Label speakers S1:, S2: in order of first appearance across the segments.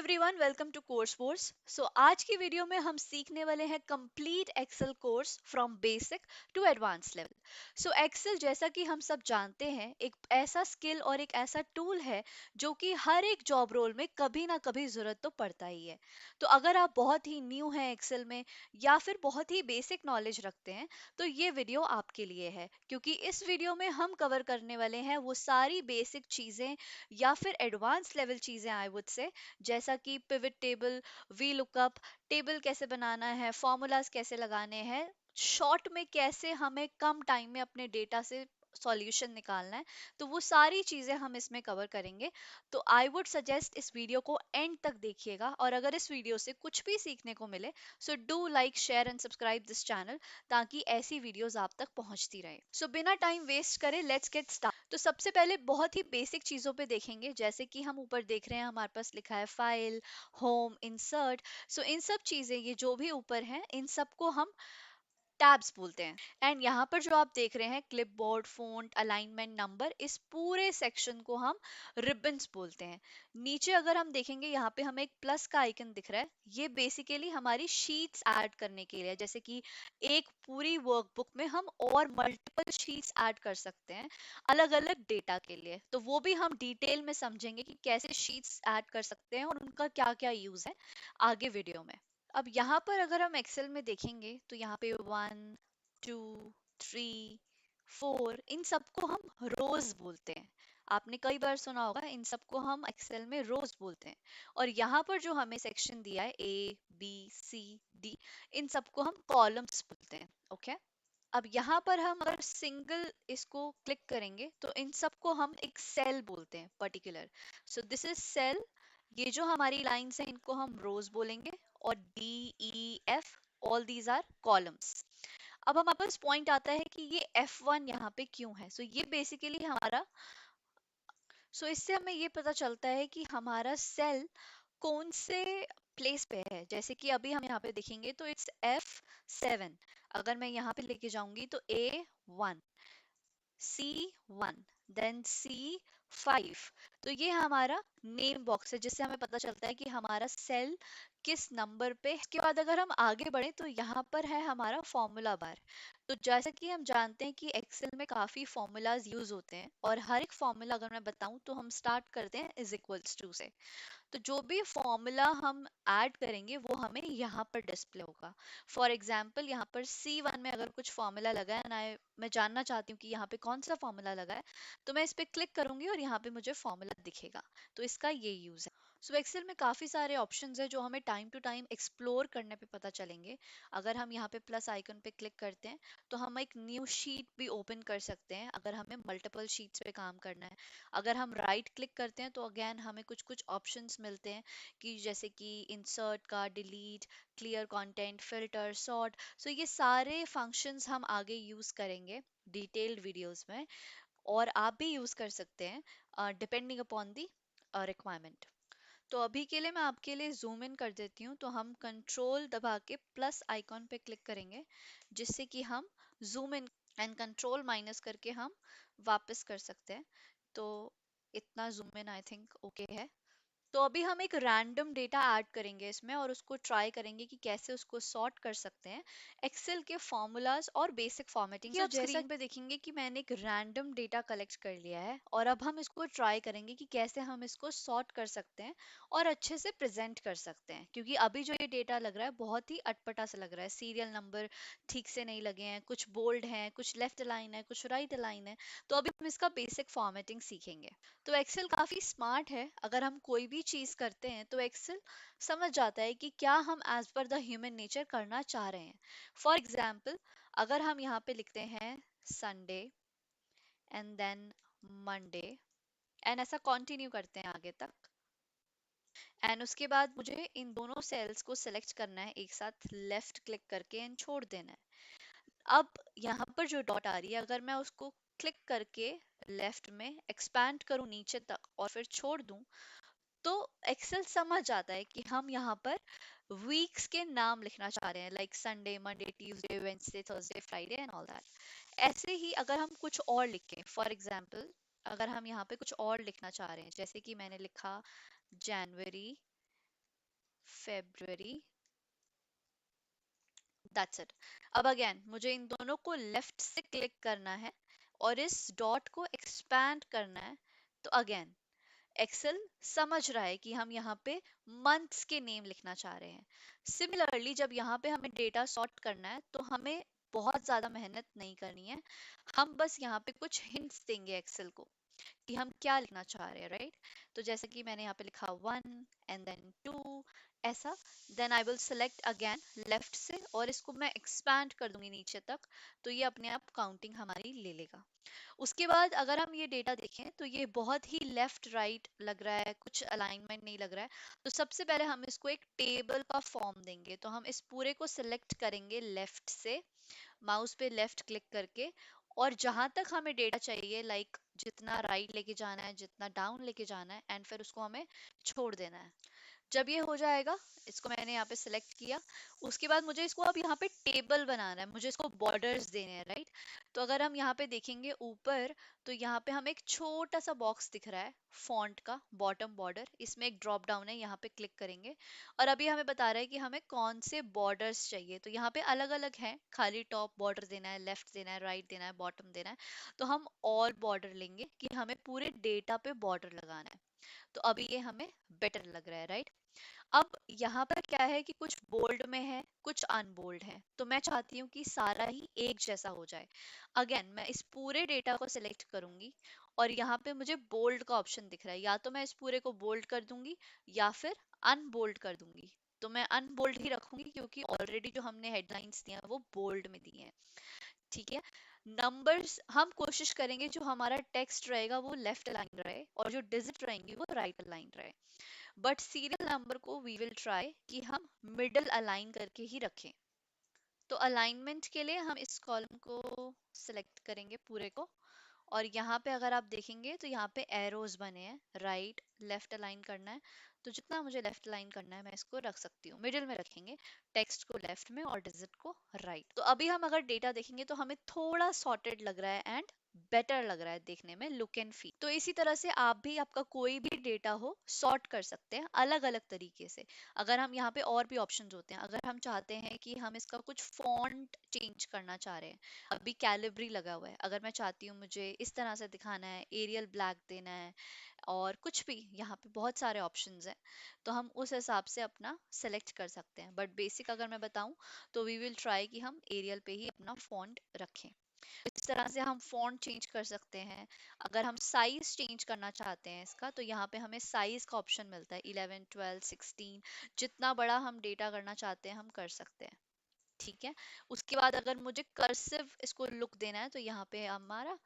S1: Everyone, welcome to course force. आज की video में हम सीखने वाले हैं complete excel course from basic to advance level. Excel, जैसा कि हम सब जानते हैं, एक ऐसा स्किल और एक ऐसा टूल है जो कि हर एक जॉब रोल में कभी ना कभी जरूरत तो पड़ता ही है। तो अगर आप बहुत ही न्यू हैं एक्सेल में या फिर बहुत ही बेसिक नॉलेज रखते हैं तो ये वीडियो आपके लिए है, क्योंकि इस वीडियो में हम कवर करने वाले हैं वो सारी बेसिक चीजें या फिर एडवांस लेवल चीजें, आई वुड से, जैसा कि pivot table, V lookup, table कैसे बनाना है, फॉर्मूलाज कैसे लगाने हैं, शॉर्ट में कैसे हमें कम टाइम में अपने डेटा से सॉल्यूशन निकालना है। तो वो सारी चीजें हम इसमें कवर करेंगे। तो आई वुड सजेस्ट इस वीडियो को एंड तक देखिएगा, और अगर इस वीडियो से कुछ भी सीखने को मिले so do like, share and subscribe this channel, ताकि ऐसी वीडियोस आप तक पहुंचती रहे। बिना टाइम वेस्ट करे लेट्स गेट स्टार्ट। तो सबसे पहले बहुत ही बेसिक चीजों पे देखेंगे, जैसे कि हम ऊपर देख रहे हैं, हमारे पास लिखा है फाइल, होम, इंसर्ट। इन सब चीजें, ये जो भी ऊपर हैं, इन सबको हम टैब्स बोलते हैं। एंड यहाँ पर जो आप देख रहे हैं, क्लिपबोर्ड, फ़ॉन्ट, अलाइनमेंट, नंबर, इस पूरे सेक्शन को हम रिबन्स बोलते हैं। नीचे अगर हम देखेंगे, यहाँ पे हमें एक प्लस का आइकन दिख रहा है। ये बेसिकली हमारी शीट्स ऐड करने के लिए है। जैसे कि एक पूरी वर्कबुक में हम और मल्टीपल शीट्स ऐड कर सकते हैं अलग अलग डेटा के लिए। तो वो भी हम डिटेल में समझेंगे कि कैसे शीट्स ऐड कर सकते हैं और उनका क्या क्या यूज है आगे वीडियो में। अब यहाँ पर अगर हम एक्सेल में देखेंगे तो यहाँ पे 1, 2, 3, 4, इन सबको हम रोज बोलते हैं। आपने कई बार सुना होगा, इन सबको हम एक्सेल में रोज बोलते हैं। और यहाँ पर जो हमें सेक्शन दिया है, A, B, C, D, इन सबको हम कॉलम्स बोलते हैं। ओके, अब यहाँ पर हम अगर सिंगल इसको क्लिक करेंगे तो इन सबको हम एक सेल बोलते हैं, पर्टिकुलर। This is cell. ये जो हमारी लाइंस हैं, इनको हम रोज बोलेंगे। और D, E, F, all these are columns. अब हमारे पास पॉइंट आता है कि ये F1 यहाँ पे क्यों है। ये बेसिकली हमारा, इससे हमें ये पता चलता है कि हमारा सेल कौन से प्लेस पे है। जैसे कि अभी हम यहाँ पे देखेंगे तो इट्स F7। अगर मैं यहाँ पे लेके जाऊंगी तो A1, C1, देन C5। तो ये हमारा नेम बॉक्स है, जिससे हमें पता चलता है कि हमारा सेल किस नंबर पे। इसके बाद अगर हम आगे बढ़े तो यहाँ पर है हमारा फॉर्मूला बार। तो जैसा कि हम जानते हैं कि एक्सेल में काफी फॉर्मूलाज यूज होते हैं, और हर एक फॉर्मूला अगर मैं बताऊं तो हम स्टार्ट करते हैं इज इक्वल्स टू से। तो जो भी फॉर्मूला हम ऐड करेंगे वो हमें यहाँ पर डिस्प्ले होगा। फॉर एग्जाम्पल, यहाँ पर C1 में अगर कुछ फॉर्मूला लगा है ना, मैं जानना चाहती हूँ कि यहाँ पे कौन सा फॉर्मूला लगा है, तो मैं इस पे क्लिक करूंगी और यहाँ पे मुझे फॉर्मूला दिखेगा। तो इसका ये यूज है। एक्सेल में काफी सारे ऑप्शंस है जो हमें टाइम टू टाइम एक्सप्लोर करने पे पता चलेंगे। अगर हम यहाँ पे प्लस आइकन पे क्लिक करते हैं तो हम एक न्यू शीट भी ओपन कर सकते हैं, अगर हमें मल्टीपल शीट्स पे काम करना है। अगर हम राइट क्लिक करते हैं तो अगेन हमें कुछ कुछ ऑप्शंस मिलते हैं, कि जैसे कि इंसर्ट का, delete, clear content, filter, sort. ये सारे फंक्शंस हम आगे यूज करेंगे डिटेल्ड वीडियोस में, और आप भी यूज कर सकते हैं डिपेंडिंग अपॉन दी रिक्वायरमेंट। तो अभी के लिए मैं आपके लिए जूम इन कर देती हूँ। तो हम कंट्रोल दबा के प्लस आइकॉन पे क्लिक करेंगे, जिससे कि हम zoom in, and control minus करके हम वापस कर सकते हैं। तो इतना zoom in I think okay है। तो अभी हम एक रैंडम डेटा ऐड करेंगे इसमें, और उसको ट्राई करेंगे कि कैसे उसको सॉर्ट कर सकते हैं एक्सेल के फॉर्मूलाज और बेसिक फॉर्मेटिंग। आप स्क्रीन पे देखेंगे कि मैंने एक रैंडम डेटा कलेक्ट कर लिया है, और अब हम इसको ट्राई करेंगे कि कैसे हम इसको सॉर्ट कर सकते हैं और अच्छे से प्रेजेंट कर सकते हैं। क्योंकि अभी जो ये डेटा लग रहा है बहुत ही अटपटा सा लग रहा है, सीरियल नंबर ठीक से नहीं लगे हैं, कुछ बोल्ड हैं, कुछ लेफ्ट अलाइन है, कुछ राइट अलाइन है। तो अभी हम इसका बेसिक फॉर्मेटिंग सीखेंगे। तो एक्सेल काफी स्मार्ट है। अगर हम कोई भी चीज करते हैं तो एक्सेल समझ जाता है कि क्या हम as per the human nature करना चाह रहे हैं। फॉर एग्जाम्पल, अगर हम यहाँ पे लिखते हैं Sunday and then Monday, and ऐसा कंटिन्यू करते हैं आगे तक, एंड उसके बाद मुझे इन दोनों सेल्स को सिलेक्ट करना है एक साथ, लेफ्ट क्लिक करके एंड छोड़ देना है। अब यहाँ पर जो डॉट आ रही है, अगर मैं उसको क्लिक करके लेफ्ट में एक्सपैंड करूँ नीचे तक और फिर छोड़ दूं, तो एक्सेल समझ जाता है कि हम यहाँ पर वीक्स के नाम लिखना चाह रहे हैं, like Sunday, Monday, Tuesday, Wednesday, Thursday, Friday and all that. ऐसे ही अगर हम कुछ और लिखें, फॉर एग्जाम्पल अगर हम यहाँ पे कुछ और लिखना चाह रहे हैं, जैसे कि मैंने लिखा जनवरी February, दैट्स इट। अब अगेन मुझे इन दोनों को लेफ्ट से क्लिक करना है और इस डॉट को एक्सपैंड करना है। तो अगेन एक्सेल समझ रहा है कि हम यहाँ पे मंथ्स के नेम लिखना चाह रहे हैं। सिमिलरली जब यहाँ पे हमें डेटा सॉर्ट करना है तो हमें बहुत ज्यादा मेहनत नहीं करनी है। हम बस यहाँ पे कुछ हिंट्स देंगे एक्सेल को कि हम क्या लिखना चाह रहे हैं, राइट। तो जैसे कि मैंने यहाँ पे लिखा 1 एंड देन 2, ऐसा। Then I will select again left से और इसको मैं एक्सपैंड कर दूंगी नीचे तक। तो ये अपने आप काउंटिंग हमारी ले लेगा। उसके बाद अगर हम ये डेटा देखें तो ये बहुत ही लेफ्ट राइट लग रहा है, कुछ अलाइनमेंट नहीं लग रहा है। तो सबसे पहले हम इसको एक टेबल का फॉर्म देंगे। तो हम इस पूरे को सिलेक्ट करेंगे लेफ्ट से, माउस पे लेफ्ट क्लिक करके, और जहां तक हमें डेटा चाहिए, लाइक जितना राइट लेके जाना है, जितना डाउन लेके जाना है, एंड फिर उसको हमें छोड़ देना है। जब ये हो जाएगा, इसको मैंने यहाँ पे सिलेक्ट किया। उसके बाद मुझे इसको अब यहाँ पे टेबल बनाना है, मुझे इसको बॉर्डर्स देने हैं, राइट। तो अगर हम यहाँ पे देखेंगे ऊपर, तो यहाँ पे हमें एक छोटा सा बॉक्स दिख रहा है फॉन्ट का, बॉटम बॉर्डर। इसमें एक ड्रॉप डाउन है, यहाँ पे क्लिक करेंगे और अभी हमें बता रहा है कि हमें कौन से बॉर्डर्स चाहिए। तो यहाँ पे अलग अलग हैं, खाली टॉप बॉर्डर देना है, लेफ्ट देना है, राइट देना है, बॉटम देना है। तो हम ऑल बॉर्डर लेंगे कि हमें पूरे डेटा पे बॉर्डर लगाना है। तो अभी ये हमें बेटर लग रहा है, राइट। अब यहाँ पर क्या है कि कुछ बोल्ड में है, कुछ अनबोल्ड है। तो मैं चाहती हूँ कि सारा ही एक जैसा हो जाए। अगेन मैं इस पूरे डेटा को सिलेक्ट करूंगी और यहाँ पे मुझे बोल्ड का ऑप्शन दिख रहा है। या तो मैं इस पूरे को बोल्ड कर दूंगी या फिर अनबोल्ड कर दूंगी। तो मैं अनबोल्ड ही रखूंगी क्योंकि ऑलरेडी जो हमने हेडलाइंस दी हैं वो बोल्ड में दी हैं। ठीक है। नंबर्स हम कोशिश करेंगे जो हमारा टेक्स्ट रहेगा वो लेफ्ट अलाइन रहे और जो डिजिट रहेंगी वो राइट अलाइन रहे। बट सीरियल नंबर को वी विल ट्राई कि हम मिडल अलाइन करके ही रखें। तो अलाइनमेंट के लिए हम इस कॉलम को सिलेक्ट करेंगे पूरे को, और यहाँ पे अगर आप देखेंगे तो यहाँ पे एरोज बने हैं, राइट लेफ्ट अलाइन करना है। तो जितना मुझे लेफ्ट अलाइन करना है मैं इसको रख सकती हूँ। मिडिल में रखेंगे, टेक्स्ट को लेफ्ट में और डिजिट को राइट। तो अभी हम अगर डेटा देखेंगे तो हमें थोड़ा सॉर्टेड लग रहा है एंड बेटर लग रहा है देखने में, लुक एंड फील। तो इसी तरह से आप भी आपका कोई भी डेटा हो सॉर्ट कर सकते हैं अलग अलग तरीके से। अगर हम यहाँ पे और भी ऑप्शंस होते हैं, अगर हम चाहते हैं कि हम इसका कुछ फॉन्ट चेंज करना चाह रहे हैं, अभी कैलिब्री लगा हुआ है, अगर मैं चाहती हूँ मुझे इस तरह से दिखाना है, एरियल ब्लैक देना है और कुछ भी, यहाँ पे बहुत सारे ऑप्शंस हैं। तो हम उस हिसाब से अपना सेलेक्ट कर सकते हैं। बट बेसिक अगर मैं बताऊं तो वी विल ट्राई कि हम एरियल पे ही अपना फॉन्ट रखें। इस तरह से हम फॉन्ट चेंज कर सकते हैं। अगर हम साइज चेंज करना चाहते हैं इसका, तो यहाँ पे हमें साइज का ऑप्शन मिलता है, 11 12 16। जितना बड़ा हम डेटा करना चाहते हैं हम कर सकते हैं। ठीक है। उसके बाद अगर मुझे कर्सिव इसको लुक देना है तो यहाँ पे हमारा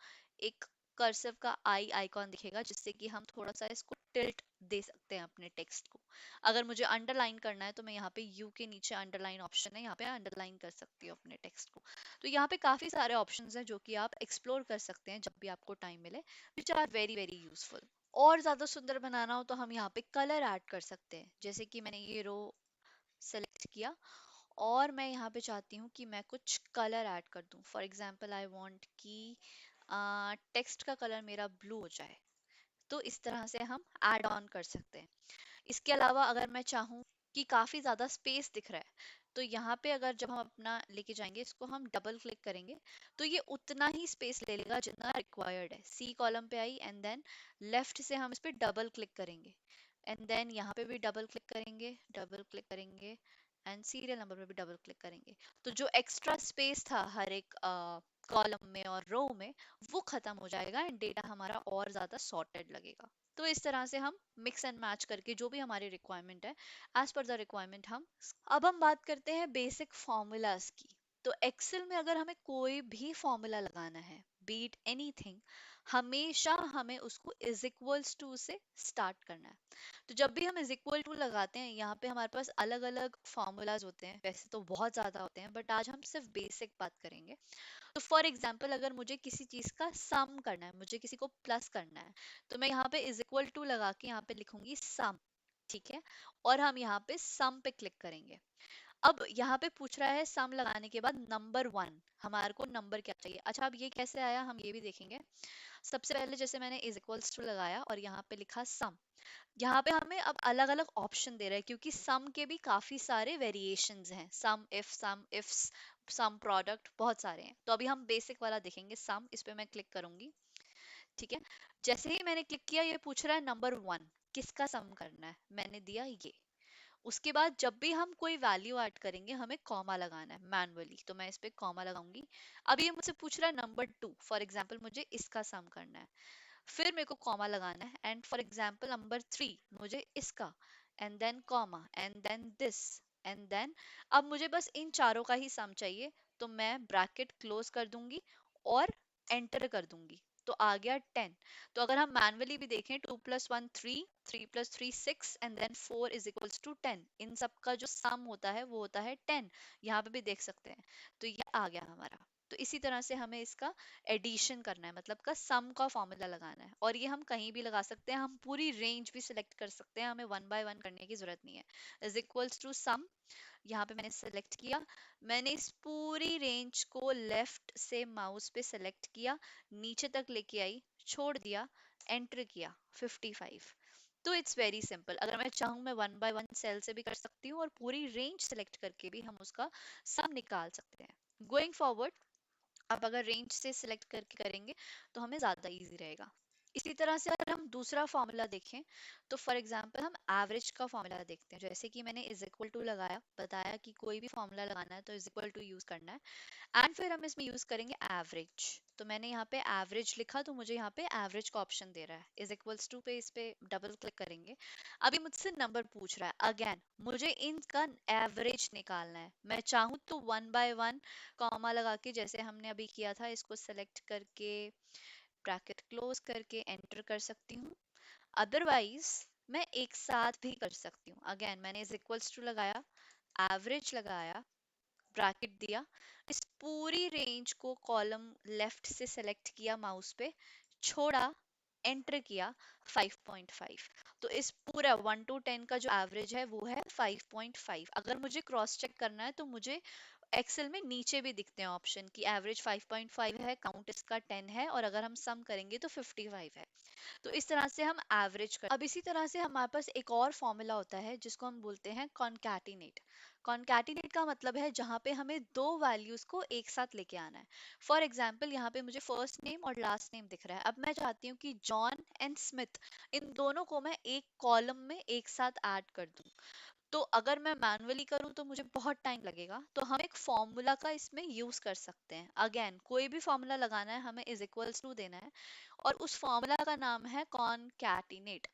S1: एक कर्सिव का आई आइकॉन दिखेगा, जिससे कि हम थोड़ा सा इसको टिल्ट दे सकते हैं अपने टेक्स्ट को। अगर मुझे अंडरलाइन करना है तो मैं यहाँ पे यू के नीचे अंडरलाइन ऑप्शन है, यहाँ पे अंडरलाइन कर सकती हूँ अपने टेक्स्ट को। तो यहाँ पे काफी सारे ऑप्शंस हैं जो कि आप एक्सप्लोर कर सकते हैं जब भी आपको टाइम मिले, which are very very useful. और ज्यादा सुंदर बनाना हो तो हम यहाँ पे कलर ऐड कर सकते हैं। जैसे कि मैंने ये रो सेलेक्ट किया और मैं यहाँ पे चाहती हूँ कि मैं कुछ कलर ऐड कर दूँ। फॉर एग्जाम्पल आई वांट कि टेक्स्ट का कलर मेरा ब्लू हो जाए। तो इस तरह से हम ऐड ऑन कर सकते हैं। इसके अलावा अगर मैं चाहूँ कि काफ़ी ज़्यादा स्पेस दिख रहा है, तो यहाँ पे अगर जब हम अपना लेके जाएंगे, इसको हम डबल क्लिक करेंगे तो ये उतना ही स्पेस ले लेगा जितना रिक्वायर्ड है। सी कॉलम पे आई एंड देन लेफ्ट से हम इस पे डबल क्लिक करेंगे एंड देन यहाँ पे भी डबल क्लिक करेंगे एंड सीरियल नंबर पे भी डबल क्लिक करेंगे। तो जो एक्स्ट्रा स्पेस था हर एक कॉलम में और रो में, वो खत्म हो जाएगा एंड डेटा हमारा और ज़्यादा सॉर्टेड लगेगा। तो इस तरह से हम मिक्स एंड मैच करके जो भी हमारी रिक्वायरमेंट है, एज पर द रिक्वायरमेंट हम। अब हम बात करते हैं बेसिक फॉर्मूलाज की। तो एक्सेल में अगर हमें कोई भी फॉर्मूला लगाना है, बीट एनीथिंग, हमेशा हमें उसको इज इक्वल्स टू से स्टार्ट करना है। तो जब भी हम इज इक्वल टू लगाते हैं, यहाँ पे हमारे पास अलग अलग फॉर्मूलाज होते हैं, वैसे तो बहुत ज्यादा होते हैं बट आज हम सिर्फ बेसिक बात करेंगे। तो फॉर एग्जाम्पल अगर मुझे किसी चीज का सम करना है, मुझे किसी को प्लस करना है, तो मैं यहाँ पे इज इक्वल टू लगा के यहाँ पे लिखूंगी सम। ठीक है। और हम यहाँ पे सम पे क्लिक करेंगे। अब यहाँ पे पूछ रहा है सम लगाने के बाद नंबर वन, हमारे को नंबर क्या चाहिए। अच्छा, अब ये कैसे आया हम ये भी देखेंगे। सबसे पहले जैसे मैंने इज इक्वल्स टू लगाया और यहाँ पे लिखा सम। यहाँ पे हमें अब अलग अलग ऑप्शन दे रहा है क्योंकि सम के भी काफी सारे वेरिएशंस हैं। सम इफ सम प्रोडक्ट, बहुत सारे हैं। तो अभी हम बेसिक वाला देखेंगे सम। इस पे मैं क्लिक करूंगी। ठीक है, जैसे ही मैंने क्लिक किया ये पूछ रहा है नंबर वन किसका सम करना है, मैंने दिया ये। उसके बाद जब भी हम कोई वैल्यू ऐड करेंगे हमें कॉमा लगाना है मैनुअली, तो मैं इस पे कॉमा लगाऊंगी। अब ये मुझसे पूछ रहा है नंबर टू, फॉर एग्जाम्पल मुझे इसका सम करना है, फिर मेरे को कॉमा लगाना है। And for example number three मुझे इसका, and then comma and then this and then, अब मुझे बस इन चारों का ही सम चाहिए, तो मैं ब्रैकेट क्लोज कर दूंगी और एंटर कर दूंगी। तो आ गया 10। तो अगर हम मैनुअली भी देखें, 2 + 1 3, 3 + 3 6 and then 4 is equals to 10, इन सब का जो सम होता है वो होता है 10। यहाँ पे भी देख सकते हैं। तो ये आ गया हमारा। तो इसी तरह से हमें इसका एडिशन करना है, मतलब का सम का फॉर्मूला लगाना है। और ये हम कहीं भी लगा सकते हैं, हम पूरी रेंज भी सिलेक्ट कर सकते हैं, हमें वन बाय वन करने की जरूरत नहीं है। इज इक्वल्स टू सम, यहाँ पे मैंने सेलेक्ट किया। मैंने इस पूरी रेंज को लेफ्ट से माउस पे सेलेक्ट किया, नीचे तक लेके आई, छोड़ दिया, एंटर किया 55। तो इट्स वेरी सिंपल। अगर मैं चाहूँ मैं वन बाय वन सेल से भी कर सकती हूँ और पूरी रेंज सेलेक्ट करके भी हम उसका सम निकाल सकते हैं। गोइंग फॉरवर्ड, आप अगर रेंज से सिलेक्ट करके करेंगे तो हमें ज़्यादा इजी रहेगा। इसी तरह से अगर हम दूसरा फॉर्मूला देखें, तो फॉर एग्जांपल हम एवरेज का फॉर्मूला देखते हैं। जैसे कि मैंने इज इक्वल टू लगाया, बताया कि कोई भी फॉर्मूला लगाना है तो इज इक्वल टू यूज करना है। एंड फिर हम इसमें यूज करेंगे एवरेज। तो मैंने यहाँ पे एवरेज लिखा, तो मुझे यहाँ पे एवरेज का ऑप्शन दे रहा है। इज इक्वल्स टू पे इस पे डबल क्लिक करेंगे। अभी मुझसे नंबर पूछ रहा है, अगेन मुझे इनका एवरेज निकालना है। मैं चाहूँ तो वन बाय वन कॉमा लगा के, जैसे हमने अभी किया था, इसको सेलेक्ट करके ब्रैकेट क्लोज करके एंटर कर सकती हूँ। अदरवाइज मैं एक साथ भी कर सकती हूँ। अगेन मैंने इज इक्वल्स टू लगाया, एवरेज लगाया, ब्रैकेट दिया, इस पूरी रेंज को कॉलम लेफ्ट से सेलेक्ट किया माउस पे, छोड़ा, एंटर किया 5.5। तो इस पूरा 1 to 10 का जो एवरेज है वो है 5.5। अगर मुझे क्रॉस चेक करना है तो मुझे एक्सेल में नीचे भी दिखते हैं ऑप्शन कि एवरेज 5.5 है, काउंट इसका 10 है, और अगर हम सम करेंगे तो 55 है। तो इस तरह से हम एवरेज कर। अब इसी तरह से हमारे पास एक और फॉर्मूला होता है जिसको हम बोलते हैं कॉन्कैटिनेट। कॉन्कैटिनेट का मतलब है जहाँ पे हमें दो वैल्यूज को एक साथ लेके आना है। फॉर एग्जाम्पल यहाँ पे मुझे फर्स्ट नेम और लास्ट नेम दिख रहा है। अब मैं चाहती हूँ कि जॉन एंड स्मिथ, इन दोनों को मैं एक कॉलम में एक साथ ऐड कर दूं। तो अगर मैं मैनुअली करूँ तो मुझे बहुत टाइम लगेगा, तो हम एक फॉर्मूला का इसमें यूज कर सकते हैं। अगेन कोई भी फॉर्मूला लगाना है, हमें इज इक्वल्स टू देना है, और उस फॉर्मूला का नाम है कॉनकैटिनेट।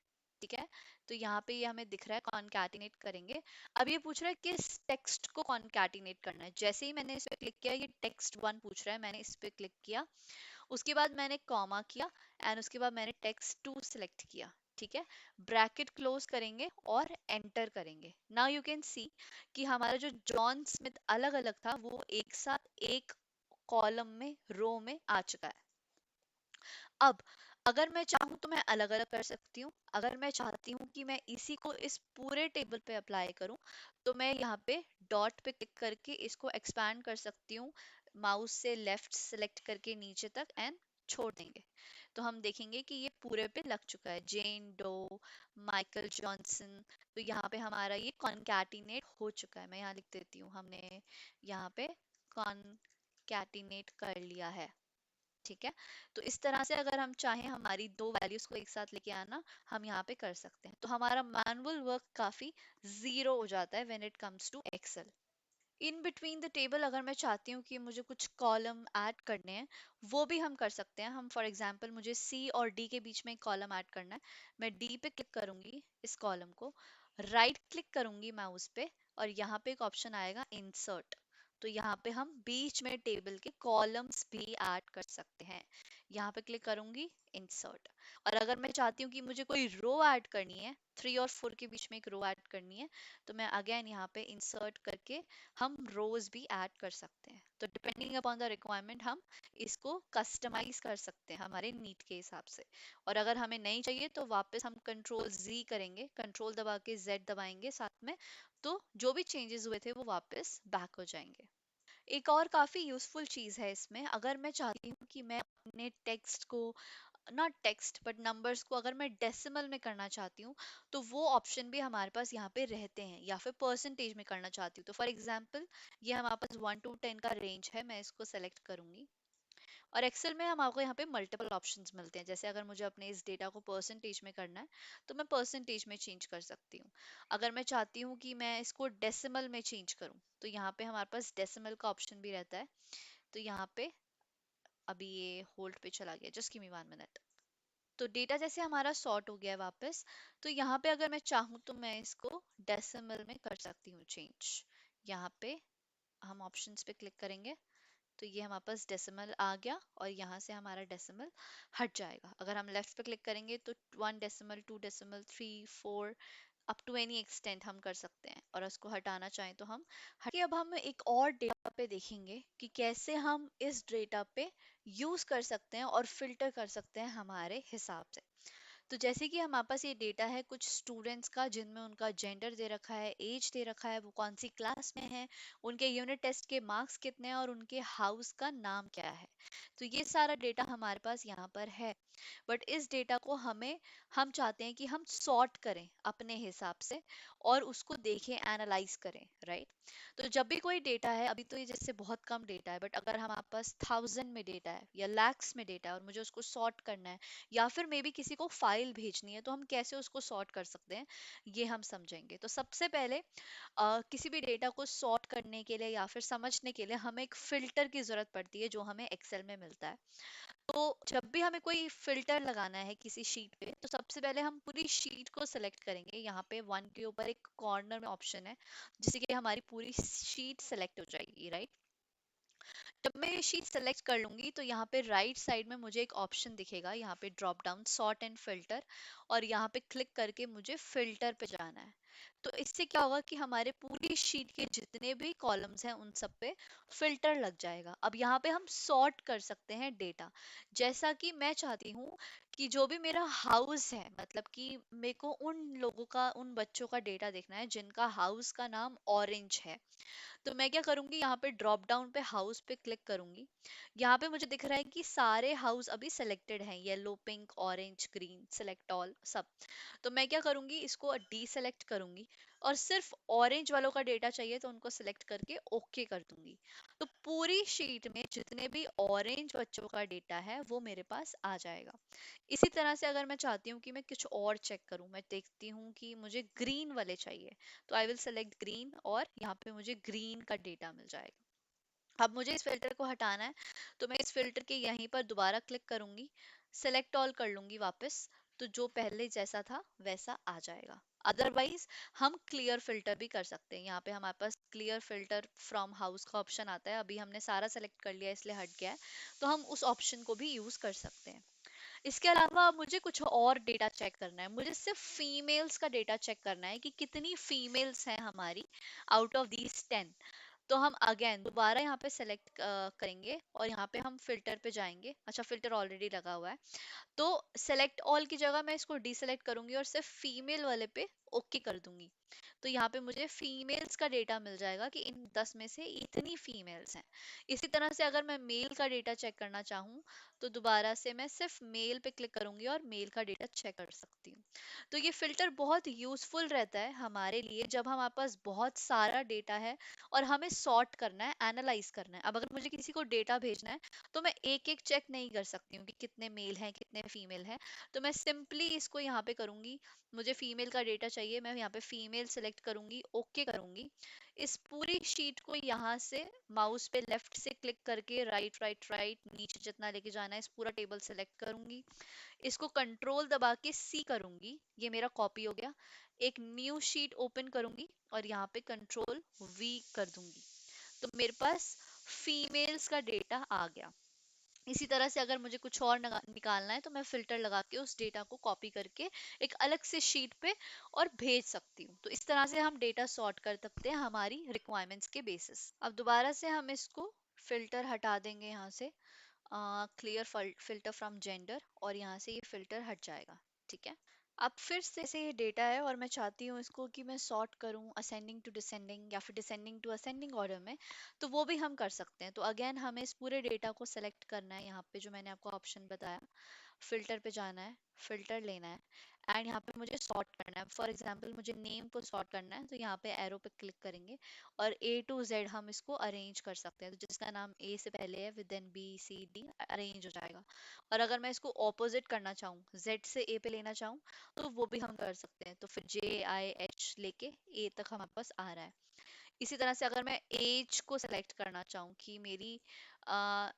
S1: ठीक है, तो यहाँ पे ये हमें दिख रहा है कॉनकैटिनेट करेंगे। अब ये पूछ रहा है किस टेक्स्ट को कॉनकैटिनेट करना है। जैसे ही मैंने इस पे क्लिक किया, ये टेक्स्ट वन पूछ रहा है, मैंने इस पे क्लिक किया, उसके बाद मैंने कॉमा किया, एंड उसके बाद मैंने टेक्स्ट टू सिलेक्ट किया। ठीक है, ब्रैकेट क्लोज करेंगे और एंटर करेंगे। नाउ यू कैन सी कि हमारा जो जॉन स्मिथ अलग अलग था वो एक साथ एक कॉलम में, रो में आ चुका है। अब अगर मैं चाहूँ तो मैं अलग अलग कर सकती हूँ। अगर मैं चाहती हूँ कि मैं इसी को इस पूरे टेबल पे अप्लाई करूँ, तो मैं यहाँ पे डॉट पे क्लिक करके इसको एक्सपैंड कर सकती हूँ, माउस से लेफ्ट सेलेक्ट करके नीचे तक, एंड छोड़ देंगे। तो हम देखेंगे कि ये पूरे पे लग चुका है, जेन डो, माइकल जॉनसन। तो यहाँ पे हमारा ये कॉन्कैटिनेट हो चुका है। मैं यहाँ लिख देती हूँ, हमने यहाँ पे कॉन्कैटिनेट कर लिया है। ठीक है, तो इस तरह से अगर हम चाहें हमारी दो वैल्यूज को एक साथ लेके आना, हम यहाँ पे कर सकते हैं। तो हमारा मैनुअल वर्क काफी जीरो हो जाता है when it comes to excel. In between the table अगर मैं चाहती हूँ कि मुझे कुछ कॉलम ऐड करने हैं, वो भी हम कर सकते हैं। हम फॉर एग्जांपल मुझे सी और डी के बीच में एक कॉलम ऐड करना है, मैं डी पे क्लिक करूंगी, इस कॉलम को राइट क्लिक करूंगी माउस पे, और यहाँ पे एक ऑप्शन आएगा इंसर्ट। तो यहाँ पे हम बीच में टेबल के कॉलम्स भी ऐड कर सकते हैं। यहाँ पे क्लिक करूंगी इंसर्ट। और अगर मैं चाहती हूँ कि मुझे कोई रो ऐड करनी है, 3 और 4 के बीच में एक रो ऐड करनी है, तो मैं अगेन यहाँ पे इंसर्ट करके हम रोज भी ऐड कर सकते हैं। तो डिपेंडिंग अपॉन द रिक्वायरमेंट हम इसको कस्टमाइज कर सकते हैं हमारे नीड के हिसाब से। और अगर हमें नहीं चाहिए तो वापस हम कंट्रोल जी करेंगे, कंट्रोल दबा के जेड दबाएंगे साथ में, तो जो भी चेंजेस हुए थे वो वापस बैक हो जाएंगे। एक और काफी यूजफुल चीज है इसमें, अगर मैं चाहती हूँ कि मैं अपने टेक्स्ट को, नॉट टेक्स्ट बट नंबर्स को अगर मैं डेसिमल में करना चाहती हूँ, तो वो ऑप्शन भी हमारे पास यहाँ पे रहते हैं। या फिर परसेंटेज में करना चाहती हूँ तो फॉर एग्जांपल ये हमारे पास 1 to 10 का रेंज है, मैं इसको सेलेक्ट करूंगी। और एक्सेल में हम आपको यहाँ पे मल्टीपल ऑप्शंस मिलते हैं, जैसे अगर मुझे अपने इस डेटा को परसेंटेज में करना है तो मैं परसेंटेज में चेंज कर सकती हूँ। अगर मैं चाहती हूँ कि मैं इसको डेसिमल में चेंज करूँ तो यहाँ पे हमारे पास डेसिमल का ऑप्शन भी रहता है। तो यहाँ पे अभी ये होल्ड पे चला गया, जस्ट गिव मी 1 मिनट। तो डेटा जैसे हमारा सॉर्ट हो गया है वापस, तो यहाँ पे अगर मैं चाहूँ तो मैं इसको डेसिमल में कर सकती हूँ चेंज। यहाँ पे हम ऑप्शंस पे क्लिक करेंगे तो ये हमारे पास डेसिमल आ गया और यहाँ से हमारा डेसिमल हट जाएगा। अगर हम लेफ्ट पे क्लिक करेंगे तो 1 decimal 2 decimal 3 4 up to any extent हम कर सकते हैं, और उसको हटाना चाहें तो हम हट के। अब हम एक और डेटा पे देखेंगे कि कैसे हम इस डेटा पे यूज कर सकते हैं और फिल्टर कर सकते हैं हमारे हिसाब से। तो जैसे कि हमारे पास ये डेटा है कुछ स्टूडेंट्स का, जिनमें उनका जेंडर दे रखा है, एज दे रखा है, वो कौन सी क्लास में है, उनके यूनिट टेस्ट के मार्क्स कितने हैं और उनके हाउस का नाम क्या है। तो ये सारा डेटा हमारे पास यहाँ पर है। बट इस डेटा को हम चाहते हैं कि हम सॉर्ट करें अपने हिसाब से और उसको देखें, एनालाइज करें, राइट। तो जब भी कोई डेटा है, अभी तो ये जैसे बहुत कम डेटा है, बट अगर हमारे पास 1000 में डेटा है या लैक्स में डेटा है और मुझे उसको सॉर्ट करना है, या फिर मे बी किसी को फाइल भेजनी है, तो हम कैसे उसको सॉर्ट कर सकते हैं ये हम समझेंगे। तो सबसे पहले किसी भी डेटा को सॉर्ट करने के लिए या फिर समझने के लिए हमें एक फिल्टर की जरूरत पड़ती है, जो हमें एक्सेल में मिलता है। तो जब भी हमें कोई फिल्टर लगाना है किसी शीट पे, तो सबसे पहले हम पूरी शीट को सिलेक्ट करेंगे। यहाँ पे वन के ऊपर एक कॉर्नर में ऑप्शन है जिससे कि हमारी पूरी शीट सेलेक्ट हो जाएगी, राइट। जब मैं ये शीट सेलेक्ट कर लूंगी तो यहाँ पे राइट साइड में मुझे एक ऑप्शन दिखेगा, यहाँ पे drop down sort and filter, और यहाँ पे क्लिक करके मुझे फिल्टर पे जाना है। तो इससे क्या होगा कि हमारे पूरी शीट के जितने भी कॉलम्स हैं उन सब पे फिल्टर लग जाएगा। अब यहाँ पे हम सॉर्ट कर सकते हैं डेटा, जैसा कि मैं चाहती हूँ कि जो भी मेरा हाउस है, मतलब कि मेरे को उन लोगों का, उन बच्चों का डेटा देखना है जिनका हाउस का नाम ऑरेंज है। तो मैं क्या करूंगी, यहाँ पे ड्रॉप डाउन पे हाउस पे क्लिक करूंगी। यहाँ पे मुझे दिख रहा है कि सारे हाउस अभी सिलेक्टेड हैं, yellow pink orange green, select all सब। तो मैं क्या करूंगी, इसको डी सेलेक्ट करूंगी और सिर्फ ऑरेंज वालों का डेटा चाहिए तो उनको सिलेक्ट करके ओके कर दूंगी। तो पूरी शीट में जितने भी ऑरेंज बच्चों का डेटा है वो मेरे पास आ जाएगा। इसी तरह से अगर मैं चाहती हूँ कि मैं कुछ और चेक करूँ, मैं देखती हूँ कि मुझे ग्रीन वाले चाहिए, तो आई विल सेलेक्ट ग्रीन और यहाँ पे मुझे ग्रीन का डेटा मिल जाएगा। अब मुझे इस फिल्टर को हटाना है तो मैं इस फिल्टर के यहीं पर दोबारा क्लिक करूंगी, सेलेक्ट ऑल कर लूंगी वापस, तो जो पहले जैसा था वैसा आ जाएगा। अदरवाइज हम क्लियर फिल्टर भी कर सकते हैं। यहाँ पे हमारे पास क्लियर फिल्टर फ्रॉम हाउस का ऑप्शन आता है, अभी हमने सारा सेलेक्ट कर लिया इसलिए हट गया है, तो हम उस ऑप्शन को भी यूज कर सकते हैं। इसके अलावा मुझे कुछ और डेटा चेक करना है, मुझे सिर्फ फीमेल्स का डेटा चेक करना है कि कितनी फीमेल्स हैं हमारी आउट ऑफ दीज 10। तो हम अगेन दोबारा यहाँ पे सेलेक्ट करेंगे और यहाँ पे हम फिल्टर पे जाएंगे। अच्छा, फिल्टर ऑलरेडी लगा हुआ है, तो सेलेक्ट ऑल की जगह मैं इसको डीसेलेक्ट करूंगी और सिर्फ फीमेल वाले पे ओके कर दूंगी। तो यहाँ पे मुझे फीमेल्स का डेटा मिल जाएगा कि इन 10 में से इतनी फीमेल्स हैं। इसी तरह से अगर मैं मेल का डेटा चेक करना चाहूँ तो दोबारा से मैं सिर्फ मेल पे क्लिक करूंगी और मेल का डेटा चेक कर सकती हूँ। तो ये फिल्टर बहुत यूजफुल रहता है हमारे लिए जब हमारे पास बहुत सारा डेटा है और हमें सॉर्ट करना है, एनालाइज करना है। अब अगर मुझे किसी को डेटा भेजना है तो मैं एक एक चेक नहीं कर सकती हूँ कि कितने मेल हैं कितने फीमेल हैं। तो मैं सिंपली इसको यहाँ पे करूंगी, मुझे फीमेल का डेटा चाहिए, मैं यहाँ पे फीमेल सेलेक्ट करूंगी, ओके करूंगी। इस पूरी शीट को यहाँ से माउस पे लेफ्ट से क्लिक करके राइट राइट राइट नीचे जितना लेके जाना है इस पूरा टेबल सेलेक्ट करूंगी। इसको कंट्रोल दबा के सी करूंगी, ये मेरा कॉपी हो गया। एक न्यू शीट ओपन करूंगी और यहाँ पे कंट्रोल वी कर दूंगी, तो मेरे पास फीमेल्स का डेटा आ गया। इसी तरह से अगर मुझे कुछ और निकालना है तो मैं फिल्टर लगा के उस डेटा को कॉपी करके एक अलग से शीट पे और भेज सकती हूँ। तो इस तरह से हम डेटा सॉर्ट कर सकते हैं हमारी रिक्वायरमेंट्स के बेसिस। अब दोबारा से हम इसको फिल्टर हटा देंगे यहाँ से, क्लियर फिल्टर फ्रॉम जेंडर, और यहाँ से ये फिल्टर हट जाएगा। ठीक है। अब फिर से ये डेटा है और मैं चाहती हूँ इसको कि मैं सॉर्ट करूँ असेंडिंग टू डिसेंडिंग या फिर डिसेंडिंग टू असेंडिंग ऑर्डर में, तो वो भी हम कर सकते हैं। तो अगेन हमें इस पूरे डेटा को सेलेक्ट करना है, यहाँ पे जो मैंने आपको ऑप्शन बताया, फिल्टर पे जाना है, फिल्टर लेना है, एंड यहाँ पे मुझे सॉर्ट करना है। फॉर एग्जांपल मुझे नेम को सॉर्ट करना है, तो यहाँ पे एरो पे क्लिक करेंगे और ए टू जेड हम इसको अरेंज कर सकते हैं। तो जिसका नाम ए से पहले है within B C D arrange हो जाएगा। और अगर मैं इसको ऑपोजिट करना चाहूँ, जेड से ए पे लेना चाहूँ, तो वो भी हम कर सकते हैं। तो फिर जे आई एच लेके ए तक हमारे पास आ रहा है। इसी तरह से अगर मैं एज को सेलेक्ट करना चाहूँ कि मेरी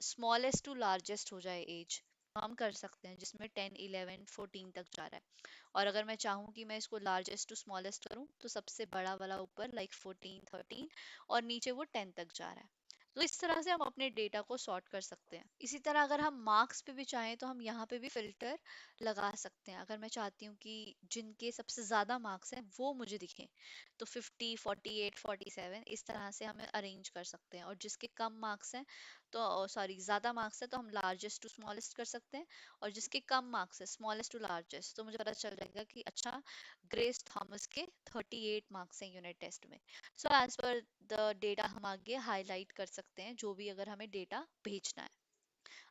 S1: स्मॉलेस्ट टू लार्जेस्ट हो जाए एज, हम कर सकते हैं, जिसमें 10 11 14 तक जा रहा है। और अगर मैं चाहूँ कि मैं इसको लार्जेस्ट टू स्मॉलेस्ट करूँ, तो सबसे बड़ा वाला ऊपर लाइक 14 13 और नीचे वो 10 तक जा रहा है। तो इस तरह से हम अपने डेटा को सॉर्ट कर सकते हैं। इसी तरह अगर हम मार्क्स पे भी चाहें तो हम यहाँ पे भी फिल्टर लगा सकते हैं। अगर मैं चाहती हूँ कि जिनके सबसे ज़्यादा मार्क्स हैं वो मुझे दिखें, तो 50 48 47 इस तरह से हमें अरेंज कर सकते हैं। और जिसके कम मार्क्स हैं, तो सॉरी ज़्यादा मार्क्स है, तो हम लार्जेस्ट टू स्मॉलेस्ट कर सकते हैं। और जिसके कम मार्क्स है, स्मॉलेस्ट टू लार्जेस्ट, तो मुझे पता चल जाएगा कि अच्छा, ग्रेस थॉमस के 38 मार्क्स हैं यूनिट टेस्ट में। So as per the data हम आगे हाईलाइट कर सकते हैं जो भी अगर हमें डेटा भेजना है।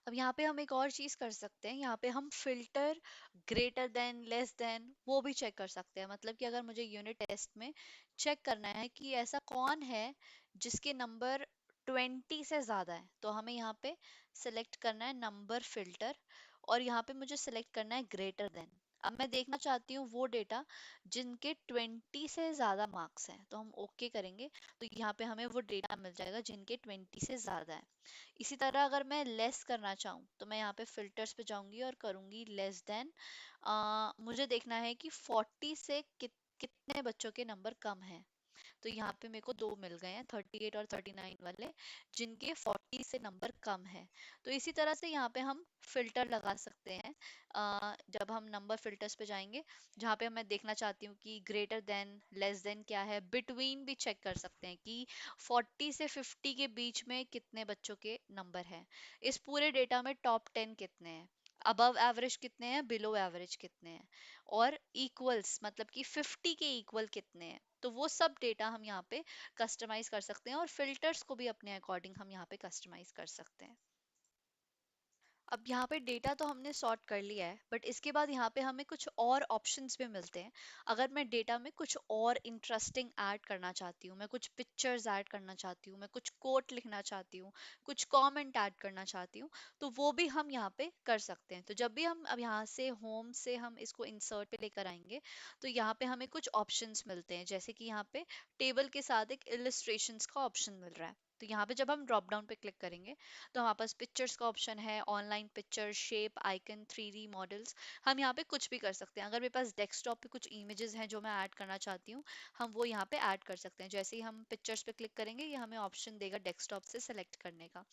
S1: अब यहाँ पे हम एक और चीज कर सकते हैं, यहाँ पे हम filter greater than less than वो भी चेक कर सकते हैं। मतलब कि अगर मुझे यूनिट टेस्ट में चेक करना है कि ऐसा कौन है जिसके नंबर 20 से ज्यादा है, तो हमें यहाँ पे सिलेक्ट करना है नंबर फिल्टर, और यहाँ पे मुझे सिलेक्ट करना है ग्रेटर देन। अब मैं देखना चाहती हूँ वो डेटा जिनके 20 से ज्यादा मार्क्स हैं, तो हम ओके करेंगे। तो यहाँ पे हमें वो डेटा मिल जाएगा जिनके 20 से ज्यादा है। इसी तरह अगर मैं लेस करना चाहूँ, तो मैं यहाँ पे फिल्टर्स पे जाऊंगी और करूंगी लेस देन। मुझे देखना है कि 40 से कितने बच्चों के नंबर कम हैं। तो यहाँ पे मेरे को दो मिल गए हैं, 38 और 39 वाले, जिनके 40 से नंबर कम है। तो इसी तरह से यहाँ पे हम फिल्टर लगा सकते हैं। जब हम नंबर फिल्टर्स पे जाएंगे, जहाँ पे मैं देखना चाहती हूँ कि ग्रेटर देन लेस देन क्या है, बिटवीन भी चेक कर सकते हैं कि 40 से 50 के बीच में कितने बच्चों के नंबर हैं। इस पूरे डेटा में टॉप 10 कितने हैं, अबव एवरेज कितने हैं, बिलो एवरेज कितने हैं, और इक्वल्स मतलब कि 50 के इक्वल कितने हैं। तो वो सब डेटा हम यहाँ पे कस्टमाइज कर सकते हैं, और फिल्टर्स को भी अपने अकॉर्डिंग हम यहाँ पे कस्टमाइज कर सकते हैं। अब यहाँ पे डेटा तो हमने सॉर्ट कर लिया है, बट इसके बाद यहाँ पे हमें कुछ और ऑप्शंस भी मिलते हैं। अगर मैं डेटा में कुछ और इंटरेस्टिंग ऐड करना चाहती हूँ, मैं कुछ पिक्चर्स ऐड करना चाहती हूँ, मैं कुछ कोट लिखना चाहती हूँ, कुछ कमेंट ऐड करना चाहती हूँ, तो वो भी हम यहाँ पे कर सकते हैं। तो जब भी हम अब यहाँ से होम से हम इसको इंसर्ट पे लेकर आएंगे, तो यहाँ पे हमें कुछ ऑप्शंस मिलते हैं, जैसे कि यहाँ पे टेबल के साथ एक इलिस्ट्रेशंस का ऑप्शन मिल रहा है। तो यहाँ पे जब हम ड्रॉप डाउन पे क्लिक करेंगे, तो हमारे पास पिक्चर्स का ऑप्शन है, online picture, shape, icon, 3D models. हम यहाँ पे कुछ भी कर सकते हैं। अगर मेरे पास डेस्कटॉप पे कुछ इमेजेस हैं जो मैं ऐड करना चाहती हूँ, हम वो यहाँ पे ऐड कर सकते हैं। जैसे ही हम पिक्चर्स पे क्लिक करेंगे, ये हमें ऑप्शन देगा डेस्कटॉप से सेलेक्ट करने का।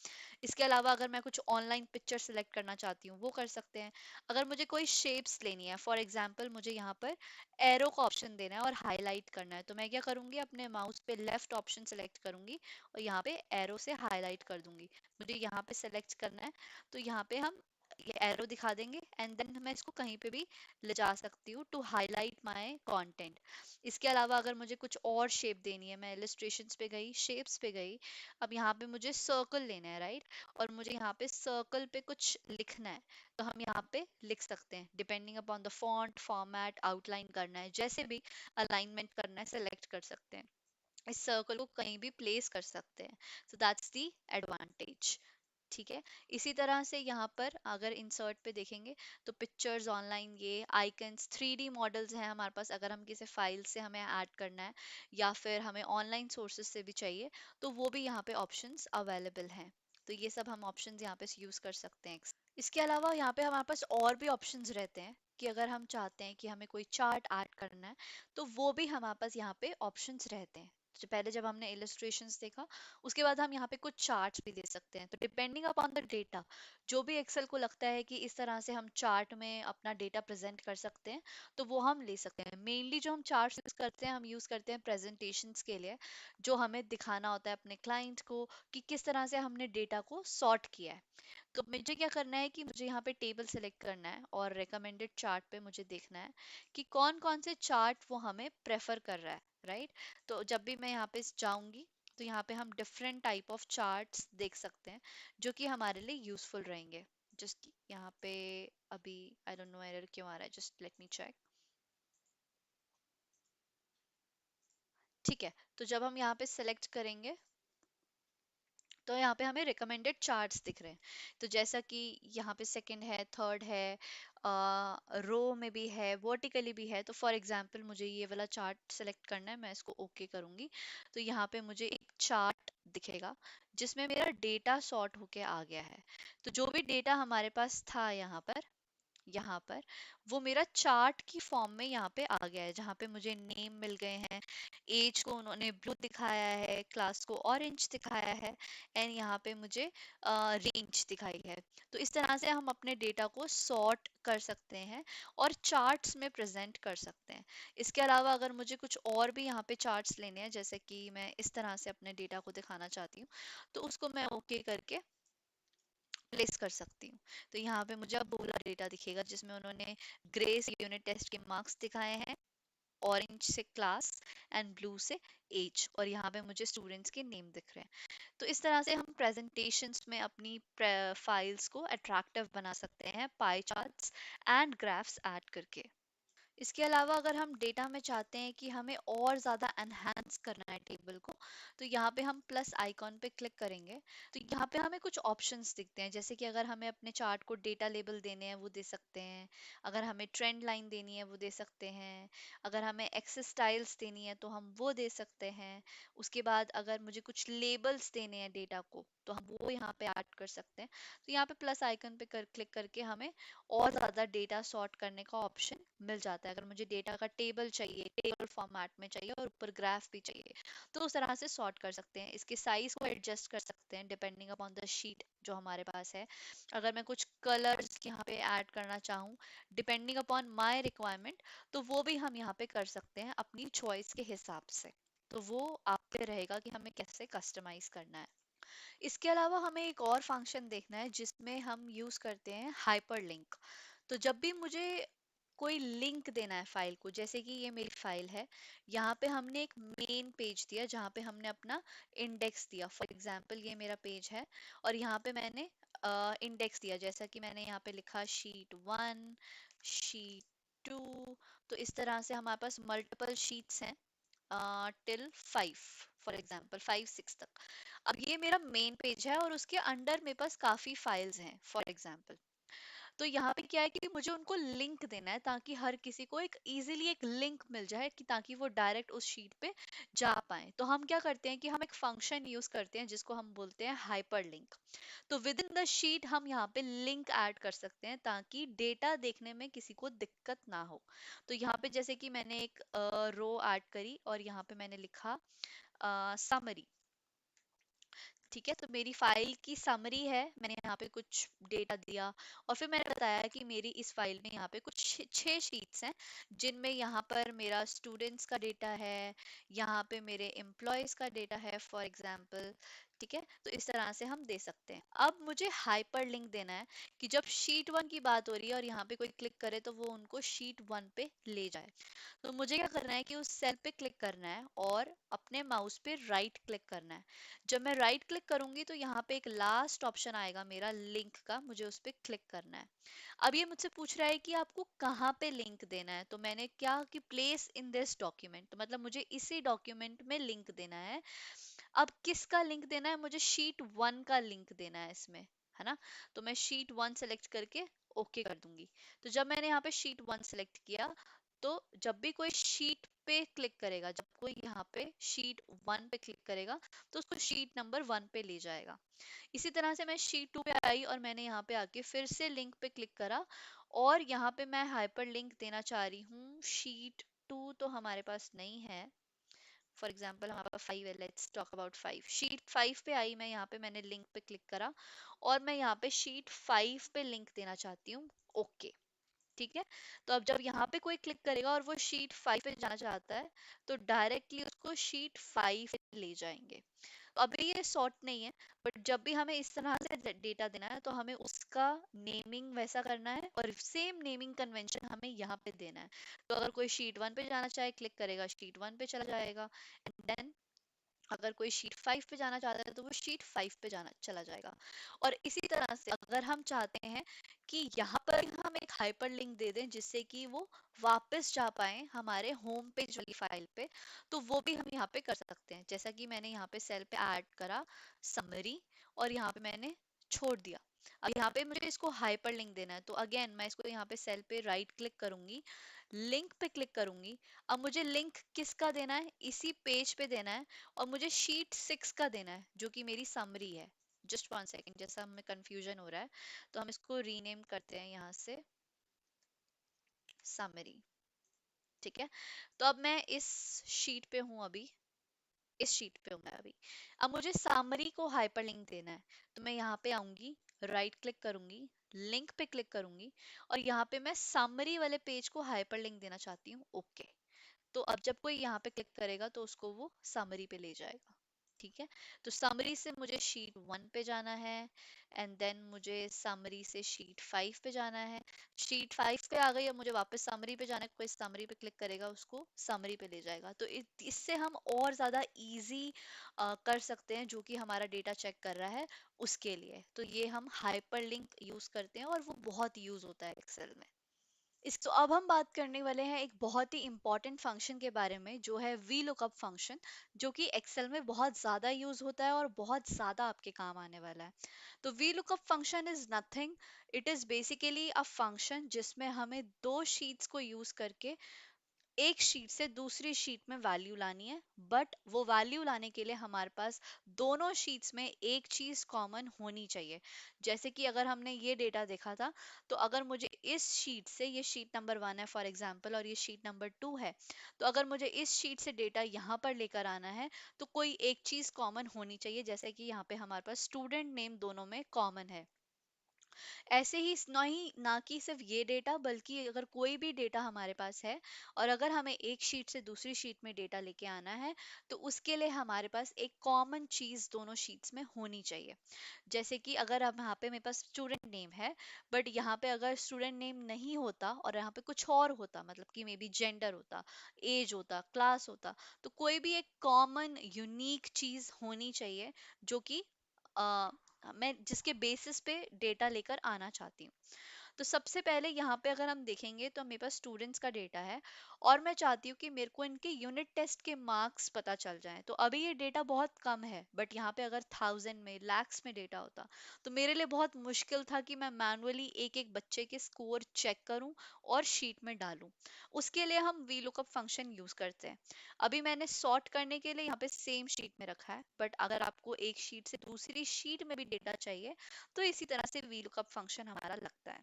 S1: इसके अलावा अगर मैं कुछ ऑनलाइन पिक्चर सेलेक्ट करना चाहती हूँ, वो कर सकते हैं। अगर मुझे कोई शेप्स लेनी है, फॉर एग्जाम्पल मुझे यहाँ पर एरो का ऑप्शन देना है और हाईलाइट करना है, तो मैं क्या करूंगी, अपने माउस पे लेफ्ट ऑप्शन सेलेक्ट करूंगी और यहाँ पे एरो से हाईलाइट कर दूंगी। मुझे यहाँ पे सेलेक्ट करना है, तो यहाँ पे हम ये एरो दिखा देंगे, एंड देन मैं इसको कहीं पे भी ले जा सकती हूँ टू हाईलाइट माय कंटेंट। इसके अलावा अगर मुझे कुछ और शेप देनी है, मैं इलस्ट्रेशंस पे गई, शेप्स पे गई, अब यहाँ पे मुझे सर्कल लेना है, राइट, और मुझे यहाँ पे सर्कल पे कुछ लिखना है, तो हम यहाँ पे लिख सकते हैं, depending upon the font, format, outline करना है, जैसे भी अलाइनमेंट करना है सेलेक्ट कर सकते हैं। इस सर्कल को कहीं भी प्लेस कर सकते हैं। So that's the advantage. ठीक है। इसी तरह से यहाँ पर अगर इंसर्ट पे देखेंगे, तो पिक्चर्स, ऑनलाइन, ये आइकन्स, 3D मॉडल्स हैं हमारे पास। अगर हम किसी फाइल से हमें ऐड करना है या फिर हमें ऑनलाइन सोर्सेज से भी चाहिए, तो वो भी यहाँ पे ऑप्शंस अवेलेबल हैं। तो ये सब हम ऑप्शंस यहाँ पे यूज कर सकते हैं। इसके अलावा यहाँ पे हमारे पास और भी ऑप्शंस रहते हैं कि अगर हम चाहते हैं कि हमें कोई चार्ट ऐड करना है, तो वो भी हमारे पास यहाँ पे ऑप्शंस रहते हैं। जो पहले जब हमने इलस्ट्रेशंस देखा, उसके बाद हम यहाँ पे कुछ चार्ट्स भी दे सकते हैं। तो डिपेंडिंग अपॉन द डेटा, जो भी एक्सेल को लगता है कि इस तरह से हम चार्ट में अपना डेटा प्रेजेंट कर सकते हैं, तो वो हम ले सकते हैं। मेनली जो हम चार्ट्स यूज करते हैं, हम यूज करते हैं प्रेजेंटेशंस के लिए, जो हमें दिखाना होता है अपने क्लाइंट को कि किस तरह से हमने डेटा को सॉर्ट किया है। तो मुझे क्या करना है कि मुझे यहाँ पे टेबल सेलेक्ट करना है और रिकमेंडेड चार्ट पे मुझे देखना है कि कौन कौन से चार्ट वो हमें प्रेफर कर रहा है, राइट। तो जब भी मैं यहाँ पे जाऊंगी, तो यहाँ पे हम डिफरेंट टाइप ऑफ चार्ट्स देख सकते हैं जो कि हमारे लिए यूजफुल रहेंगे। जस्ट यहाँ पे अभी आई डोंट नो एरर क्यों आ रहा है, जस्ट लेट मी चेक। ठीक है, तो जब हम यहाँ पे सेलेक्ट करेंगे, तो यहाँ पे हमें रिकमेंडेड चार्ट्स दिख रहे हैं। तो जैसा कि यहाँ पे सेकंड है, थर्ड है, रो में भी है, वर्टिकली भी है। तो फॉर एग्जांपल मुझे ये वाला चार्ट सेलेक्ट करना है, मैं इसको ओके करूंगी। तो यहाँ पे मुझे एक चार्ट दिखेगा जिसमें मेरा डेटा सॉर्ट होके आ गया है। तो जो भी डेटा हमारे पास था यहाँ पर वो मेरा चार्ट की फॉर्म में यहाँ पे आ गया है, जहाँ पे मुझे नेम मिल गए हैं, एज को उन्होंने ब्लू दिखाया है, क्लास को ऑरेंज दिखाया है, एंड यहाँ पे मुझे रेंज दिखाई है। तो इस तरह से हम अपने डेटा को सॉर्ट कर सकते हैं और चार्ट्स में प्रेजेंट कर सकते हैं। इसके अलावा अगर मुझे कुछ और भी यहाँ पे चार्ट्स लेने हैं, जैसे कि मैं इस तरह से अपने डेटा को दिखाना चाहती हूँ, तो उसको मैं ओके करके प्लेस कर सकती हूँ। तो यहाँ पे मुझे अब वो वाला डेटा दिखेगा जिसमें उन्होंने ग्रे से यूनिट टेस्ट के मार्क्स दिखाए हैं, ऑरेंज से क्लास, एंड ब्लू से एज, और यहाँ पे मुझे स्टूडेंट्स के नेम दिख रहे हैं। तो इस तरह से हम प्रेजेंटेशंस में अपनी फाइल्स को अट्रैक्टिव बना सकते हैं, pie charts and graphs add करके। इसके अलावा अगर हम डेटा में चाहते हैं कि हमें और ज़्यादा एनहांस करना है टेबल को, तो यहाँ पे हम प्लस आइकॉन पे क्लिक करेंगे। तो यहाँ पे हमें कुछ ऑप्शंस दिखते हैं, जैसे कि अगर हमें अपने चार्ट को डेटा लेबल देने हैं वो दे सकते हैं, अगर हमें ट्रेंड लाइन देनी है वो दे सकते हैं, अगर हमें एक्सेस स्टाइल्स देनी है तो हम वो दे सकते हैं। उसके बाद अगर मुझे कुछ लेबल्स देने हैं डेटा को, तो हम वो यहाँ पे ऐड कर सकते हैं। तो यहाँ पे प्लस आइकन पे क्लिक करके हमें और ज़्यादा डेटा सॉर्ट करने का ऑप्शन मिल जाता है। अगर मुझे डेटा का टेबल चाहिए, टेबल फॉर्मेट में चाहिए और ऊपर ग्राफ भी चाहिए, तो उस तरह से सॉर्ट कर सकते हैं। इसके साइज को एडजस्ट कर सकते हैं डिपेंडिंग अपॉन द शीट जो हमारे पास है। अगर मैं कुछ कलर्स यहाँ पे ऐड करना चाहूँ डिपेंडिंग अपॉन माय रिक्वायरमेंट, तो वो भी हम यहाँ पे कर सकते हैं अपनी चॉइस के हिसाब से। तो वो आप पे रहेगा कि हमें कैसे कस्टमाइज करना है। इसके अलावा हमें एक और फंक्शन देखना है जिसमें हम यूज करते हैं हाइपरलिंक। तो जब भी मुझे कोई लिंक देना है फाइल को, जैसे कि ये मेरी फाइल है, यहाँ पे हमने एक मेन पेज दिया जहाँ पे हमने अपना इंडेक्स दिया। फॉर एग्जांपल ये मेरा पेज है और यहाँ पे मैंने इंडेक्स दिया, जैसा कि मैंने यहाँ पे लिखा शीट 1, शीट 2। तो इस तरह से हमारे पास मल्टीपल शीट्स हैं टिल 5, फॉर एग्जांपल 5 6 तक। अब ये मेरा मेन पेज है और उसके अंडर मेरे पास काफी फाइल्स हैं फॉर एग्जांपल। तो यहाँ पे क्या है कि मुझे उनको लिंक देना है ताकि हर किसी को एक इजीली एक लिंक मिल जाए, कि ताकि वो डायरेक्ट उस शीट पे जा पाए। तो हम क्या करते हैं कि हम एक फंक्शन यूज करते हैं जिसको हम बोलते हैं हाइपर लिंक। तो विद इन द शीट हम यहाँ पे लिंक ऐड कर सकते हैं ताकि डेटा देखने में किसी को दिक्कत ना हो। तो यहाँ पे जैसे कि मैंने एक रो ऐड करी और यहाँ पे मैंने लिखा समरी। ठीक है, तो मेरी फाइल की समरी है, मैंने यहाँ पे कुछ डेटा दिया और फिर मैंने बताया कि मेरी इस फाइल में यहाँ पे कुछ 6 शीट्स हैं जिनमें यहाँ पर मेरा स्टूडेंट्स का डेटा है, यहाँ पे मेरे एम्प्लॉयज का डेटा है फॉर एग्जांपल। ठीक है, तो इस तरह से हम दे सकते हैं। अब मुझे हाइपर लिंक देना है कि जब शीट 1 की बात हो रही है और यहाँ पे कोई क्लिक करे तो वो उनको शीट 1 पे ले जाए। तो मुझे क्या करना है कि उस सेल पे क्लिक करना है और अपने माउस पे राइट क्लिक करना है। जब मैं राइट क्लिक करूंगी तो यहाँ पे एक लास्ट ऑप्शन आएगा मेरा लिंक का, मुझे उस पे क्लिक करना है। अब ये मुझसे पूछ रहा है कि आपको कहाँ पे लिंक देना है, तो मैंने क्या कि प्लेस इन दिस डॉक्यूमेंट, तो मतलब मुझे इसी डॉक्यूमेंट में लिंक देना है। अब किसका लिंक देना है, मुझे शीट 1 का लिंक देना है इसमें, है ना। तो मैं शीट 1 सेलेक्ट करके ओके कर दूंगी। तो जब मैंने यहाँ पे शीट 1 सेलेक्ट किया, तो जब भी कोई शीट पे क्लिक करेगा, जब कोई यहाँ पे शीट 1 पे क्लिक करेगा, तो उसको शीट नंबर 1 पे ले जाएगा। इसी तरह से मैं शीट 2 पे आई और मैंने यहाँ पे आके फिर से लिंक पे क्लिक करा और यहाँ पे मैं हाइपर लिंक देना चाह रही हूँ शीट 2, तो हमारे पास नहीं है फॉर एग्जांपल हमारे पास 5 है, लेट्स टॉक अबाउट 5। शीट 5 पे आई, मैं यहाँ पे मैंने लिंक पे क्लिक करा और मैं यहाँ पे शीट 5 पे लिंक देना चाहती हूँ। ओके, ठीक है। तो अब जब यहाँ पे कोई क्लिक करेगा और वो शीट 5 पे जाना चाहता है, तो डायरेक्टली उसको शीट 5 पे ले जाएंगे। तो अभी ये सॉर्ट नहीं है, बट जब भी हमें इस तरह से डेटा देना है तो हमें उसका नेमिंग वैसा करना है और सेम नेमिंग कन्वेंशन हमें यहाँ पे देना है। तो अगर कोई शीट 1 पे जाना चाहे, क्लिक करेगा, शीट 1 पे चला जाएगा। एंड देन अगर कोई शीट 5 पे जाना चाहता है तो वो शीट 5 पे जाना चला जाएगा। और इसी तरह से अगर हम चाहते हैं कि यहाँ पर हम एक हाइपर लिंक दे दें जिससे कि वो वापस जा पाए हमारे होम पेज वाली फाइल पे, तो वो भी हम यहाँ पे कर सकते हैं। जैसा कि मैंने यहाँ पे सेल पे ऐड करा समरी और यहाँ पे मैंने छोड़ दिया। अब यहाँ पे मुझे इसको हाइपर लिंक देना है, तो अगेन मैं इसको यहाँ पे सेल पे राइट क्लिक करूंगी, लिंक पे क्लिक करूंगी। अब मुझे लिंक किसका देना है, इसी पेज पे देना है और मुझे शीट 6 का देना है जो कि मेरी समरी है। जस्ट वन सेकेंड, जैसा हमें कंफ्यूजन हो रहा है तो हम इसको रीनेम करते हैं यहाँ से समरी। ठीक है। तो अब मैं इस शीट पे हूँ अभी, इस शीट पे हूँ मैं अभी। अब मुझे समरी को हाइपरलिंक देना है, तो मैं यहाँ पे आऊंगी, राइट क्लिक करूंगी, लिंक पे क्लिक करूंगी और यहाँ पे मैं समरी वाले पेज को हाइपरलिंक देना चाहती हूँ। ओके। तो अब जब कोई यहाँ पे क्लिक करेगा तो उसको वो समरी पे ले जाएगा। ठीक है। तो समरी से मुझे शीट 1 पे जाना है एंड देन मुझे समरी से शीट 5 पे जाना है। शीट 5 पे आ गई, अब मुझे वापस समरी पे जाना है, कोई समरी पे क्लिक करेगा उसको समरी पे ले जाएगा। तो इससे हम और ज़्यादा इजी कर सकते हैं जो कि हमारा डेटा चेक कर रहा है उसके लिए। तो ये हम हाइपर लिंक यूज़ करते हैं और वो बहुत यूज़ होता है एक्सेल में। इस तो अब हम बात करने वाले हैं एक बहुत ही इंपॉर्टेंट फंक्शन के बारे में जो है वी लुकअप फंक्शन, जो कि एक्सेल में बहुत ज़्यादा यूज होता है और बहुत ज़्यादा आपके काम आने वाला है। तो V lookup function is nothing, it is basically a function जिसमें हमें दो शीट्स को यूज करके एक शीट से दूसरी शीट में वैल्यू लानी है। बट वो वैल्यू लाने के लिए हमारे पास दोनों शीट्स में एक चीज कॉमन होनी चाहिए। जैसे कि अगर हमने ये डेटा देखा था, तो अगर मुझे इस शीट से, ये शीट नंबर 1 है फॉर एग्जांपल और ये शीट नंबर 2 है, तो अगर मुझे इस शीट से डेटा यहाँ पर लेकर आना है तो कोई एक चीज कॉमन होनी चाहिए। जैसे कि यहाँ पे हमारे पास स्टूडेंट नेम दोनों में कॉमन है। ऐसे ही नहीं, ना कि सिर्फ ये डेटा, बल्कि अगर कोई भी डेटा हमारे पास है और अगर हमें एक शीट से दूसरी शीट में डेटा लेके आना है, तो उसके लिए हमारे पास एक कॉमन चीज दोनों शीट्स में होनी चाहिए। जैसे कि अगर अब यहाँ पे मेरे पास स्टूडेंट नेम है, बट यहाँ पे अगर स्टूडेंट नेम नहीं होता और यहाँ पे कुछ और होता, मतलब कि मे बी जेंडर होता, एज होता, क्लास होता, तो कोई भी एक कॉमन यूनिक चीज होनी चाहिए जो कि मैं जिसके बेसिस पे डेटा लेकर आना चाहती हूँ। तो सबसे पहले यहाँ पे अगर हम देखेंगे तो मेरे पास स्टूडेंट्स का डेटा है और मैं चाहती हूँ कि मेरे को इनके यूनिट टेस्ट के मार्क्स पता चल जाएं। तो अभी ये डेटा बहुत कम है, बट यहाँ पे अगर थाउजेंड में, लैक्स में डेटा होता तो मेरे लिए बहुत मुश्किल था कि मैं मैनुअली एक एक बच्चे के स्कोर चेक करूं और शीट में डालूं। उसके लिए हम वी लुकअप फंक्शन यूज करते हैं। अभी मैंने सॉर्ट करने के लिए यहाँ पे सेम शीट में रखा है, बट अगर आपको एक शीट से दूसरी शीट में भी डेटा चाहिए तो इसी तरह से वी लुकअप फंक्शन हमारा लगता है।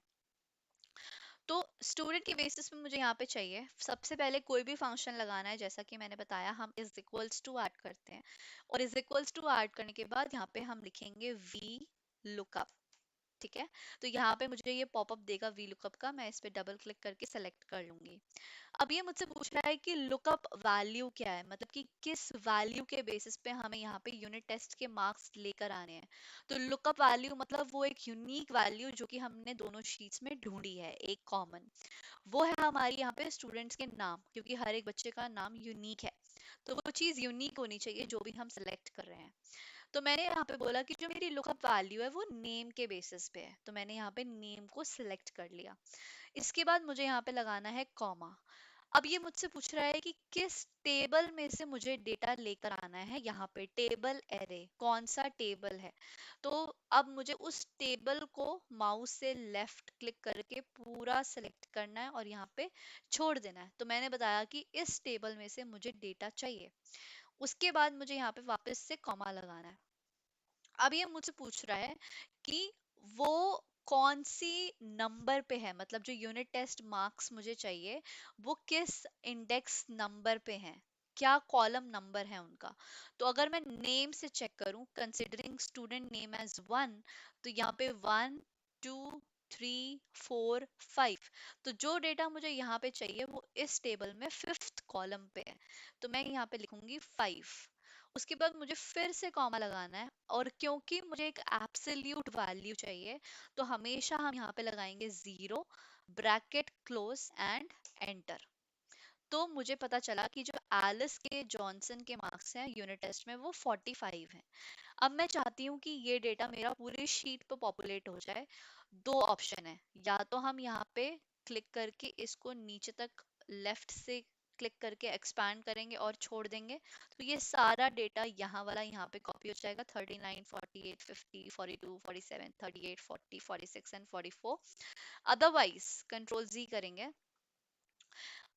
S1: तो स्टूडेंट के बेसिस पे मुझे यहाँ पे चाहिए, सबसे पहले कोई भी फंक्शन लगाना है। जैसा कि मैंने बताया, हम इज इक्वल्स टू ऐड करते हैं और इज इक्वल्स टू ऐड करने के बाद यहाँ पे हम लिखेंगे वी लुकअप। ठीक है। तो यहाँ पे मुझे ये पॉपअप देगा वी लुकअप का, मैं इस पे डबल क्लिक करके सेलेक्ट कर लूंगी। अब ये मुझसे पूछ रहा है कि लुकअप वैल्यू क्या है, मतलब कि किस वैल्यू के बेसिस पे हमें यहाँ पे यूनिट टेस्ट के मार्क्स लेकर आने हैं। तो लुकअप वैल्यू मतलब वो एक यूनिक वैल्यू जो कि हमने दोनों शीट्स में ढूंढी है, एक कॉमन, वो है हमारी यहाँ पे स्टूडेंट्स के नाम, क्योंकि हर एक बच्चे का नाम यूनिक है। तो वो चीज़ यूनिक होनी चाहिए जो भी हम सेलेक्ट कर रहे हैं। तो मैंने यहाँ पे बोला कि जो मेरी लुकअप वैल्यू है वो नेम के बेसिस पे है, तो मैंने यहाँ पे नेम को सिलेक्ट कर लिया। इसके बाद मुझे यहाँ पे लगाना है कॉमा। अब ये मुझसे पूछ रहा है कि किस टेबल में से मुझे डेटा लेकर आना है, यहाँ पे टेबल एरे कौन सा टेबल है। तो अब मुझे उस टेबल को माउस से लेफ्ट क्लिक करके पूरा सेलेक्ट करना है और यहाँ पे छोड़ देना है। तो मैंने बताया कि इस टेबल में से मुझे डेटा चाहिए। उसके बाद मुझे यहाँ पे वापस से कॉमा लगाना है। अब ये मुझसे पूछ रहा है कि वो कौन सी नंबर पे है, मतलब जो यूनिट टेस्ट मार्क्स मुझे चाहिए वो किस इंडेक्स नंबर पे हैं। क्या कॉलम नंबर है उनका। तो अगर मैं नेम से चेक करूं, considering student name as one, तो यहाँ पे 1 2 3 4 5, तो जो डेटा मुझे यहाँ पे चाहिए वो इस टेबल में फिफ्थ कॉलम पे है, तो मैं यहाँ पे लिखूंगी 5। उसके बाद मुझे फिर से कॉमा लगाना है, और क्योंकि मुझे एक एब्सोल्यूट वैल्यू चाहिए, तो हमेशा हम यहाँ पे लगाएंगे 0, ब्रैकेट क्लोज एंड एंटर। तो मुझे पता चला कि जो एलिस के जॉनसन के मार्क्स हैं यूनिट टेस्ट में वो 45 हैं। अब मैं चाहती हूँ कि ये डेटा मेरा पूरी शीट पे पॉपुलेट हो जाए। दो ऑप्शन है, या तो हम यहाँ पे क्लिक करके इसको नीचे तक लेफ्ट से क्लिक करके एक्सपैंड करेंगे और छोड़ देंगे, तो ये सारा डेटा यहाँ वाला यहाँ पे कॉपी हो जाएगा, 39 48 50 42 47 38 40 46 एंड 44। अदरवाइज कंट्रोल जी करेंगे,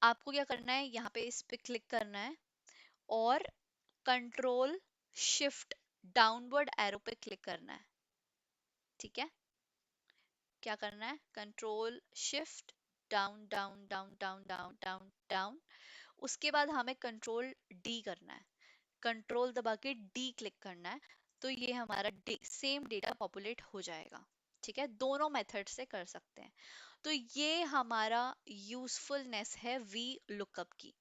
S1: आपको क्या करना है, यहाँ पे इस पे क्लिक करना है और कंट्रोल शिफ्ट डाउनवर्ड एरो पे क्लिक करना है। ठीक है, क्या करना है, control shift down down down down down down down, उसके बाद हमें कंट्रोल डी करना है, कंट्रोल दबा के डी क्लिक करना है, तो ये हमारा सेम डेटा पॉपुलेट हो जाएगा। ठीक है, दोनों मेथड से कर सकते हैं। तो ये हमारा यूजफुलनेस है वी लुकअप की।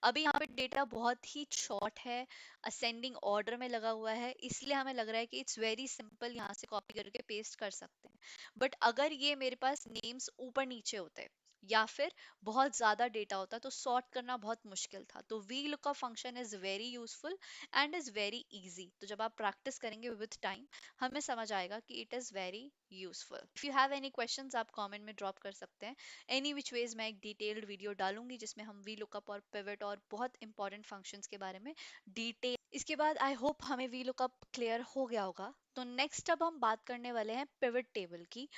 S1: अभी यहाँ पे डेटा बहुत ही शॉर्ट है, असेंडिंग ऑर्डर में लगा हुआ है, इसलिए हमें लग रहा है कि इट्स वेरी सिंपल, यहाँ से कॉपी करके पेस्ट कर सकते हैं। बट अगर ये मेरे पास नेम्स ऊपर नीचे होते या फिर बहुत ज्यादा डेटा होता तो सॉर्ट करना बहुत मुश्किल था। तो V lookup function is very useful and is very easy. तो जब आप प्रैक्टिस करेंगे विद टाइम, हमें समझ आएगा कि it is very useful. If you have any questions आप कमेंट में ड्रॉप कर सकते हैं। एनी विच वेज मैं एक डिटेल्ड वीडियो डालूंगी जिसमें हम वी लुकअप और पिवट और बहुत इंपॉर्टेंट फंक्शंस के बारे में डिटेल। इसके बाद आई होप हमें वी लुकअप क्लियर हो गया होगा। तो नेक्स्ट अब हम बात करने वाले हैं पिवट टेबल की,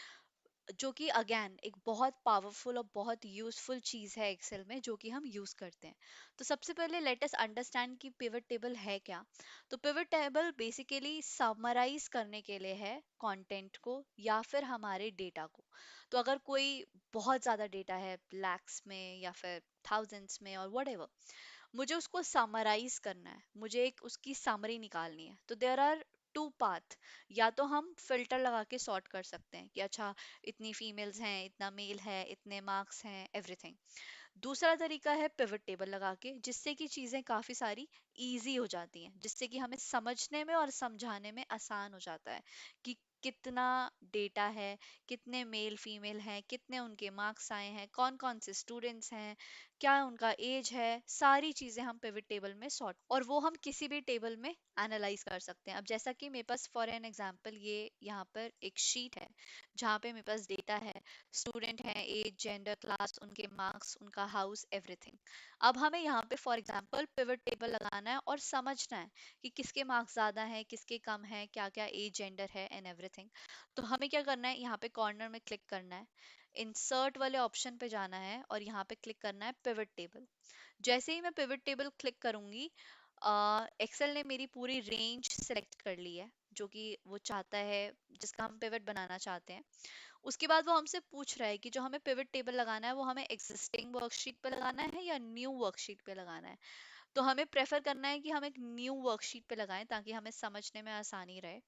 S1: जो कि अगेन एक बहुत पावरफुल और बहुत यूजफुल चीज है एक्सेल में, जो कि हम यूज करते हैं। तो सबसे पहले लेट अस अंडरस्टैंड कि पिवट टेबल है क्या। तो पिवट टेबल बेसिकली समराइज करने के लिए है कंटेंट को या फिर हमारे डेटा को। तो अगर कोई बहुत ज्यादा डेटा है लैक्स में या फिर थाउजेंड्स में और व्हाटएवर, मुझे उसको समराइज करना है, मुझे एक उसकी समरी निकालनी है, तो देयर आर टू पाथ। या तो हम फिल्टर लगा के सॉर्ट कर सकते हैं कि अच्छा इतनी फीमेल्स हैं, इतना मेल है, इतने मार्क्स हैं, एवरीथिंग। दूसरा तरीका है पिवट टेबल लगा के, जिससे कि चीजें काफी सारी इजी हो जाती हैं, जिससे कि हमें समझने में और समझाने में आसान हो जाता है कि कितना डेटा है, कितने मेल फीमेल हैं, कितने उनके मार्क्स आए हैं, कौन कौन से स्टूडेंट्स हैं, क्या उनका एज है, सारी चीजें हम पिवट टेबल में सॉर्ट और वो हम किसी भी टेबल में एनालाइज कर सकते हैं। अब जैसा कि मेरे पास फॉर एन एग्जांपल ये यहाँ पर एक शीट है जहाँ पे मेरे पास डेटा है, स्टूडेंट है, एज, जेंडर, क्लास, उनके मार्क्स, उनका हाउस, एवरीथिंग। अब हमें यहाँ पे फॉर एग्जांपल पिवट टेबल लगाना है और समझना है कि किसके मार्क्स ज्यादा हैं, किसके कम हैं, क्या क्या एज, जेंडर है एंड एवरीथिंग। तो हमें क्या करना है, यहाँ पे कॉर्नर में क्लिक करना है, इंसर्ट वाले ऑप्शन पे जाना है और यहाँ पे क्लिक करना है पिवट टेबल। जैसे ही मैं पिवट टेबल क्लिक करूंगी, एक्सेल ने मेरी पूरी रेंज सेलेक्ट कर ली है जो कि वो चाहता है, जिसका हम पिवट बनाना चाहते हैं। उसके बाद वो हमसे पूछ रहा है कि जो हमें पिवट टेबल लगाना है वो हमें एग्जिस्टिंग वर्कशीट पे लगाना है या न्यू वर्कशीट पे लगाना है। तो हमें प्रेफर करना है कि हम एक न्यू वर्कशीट पे लगाएं ताकि हमें समझने में आसानी रहे।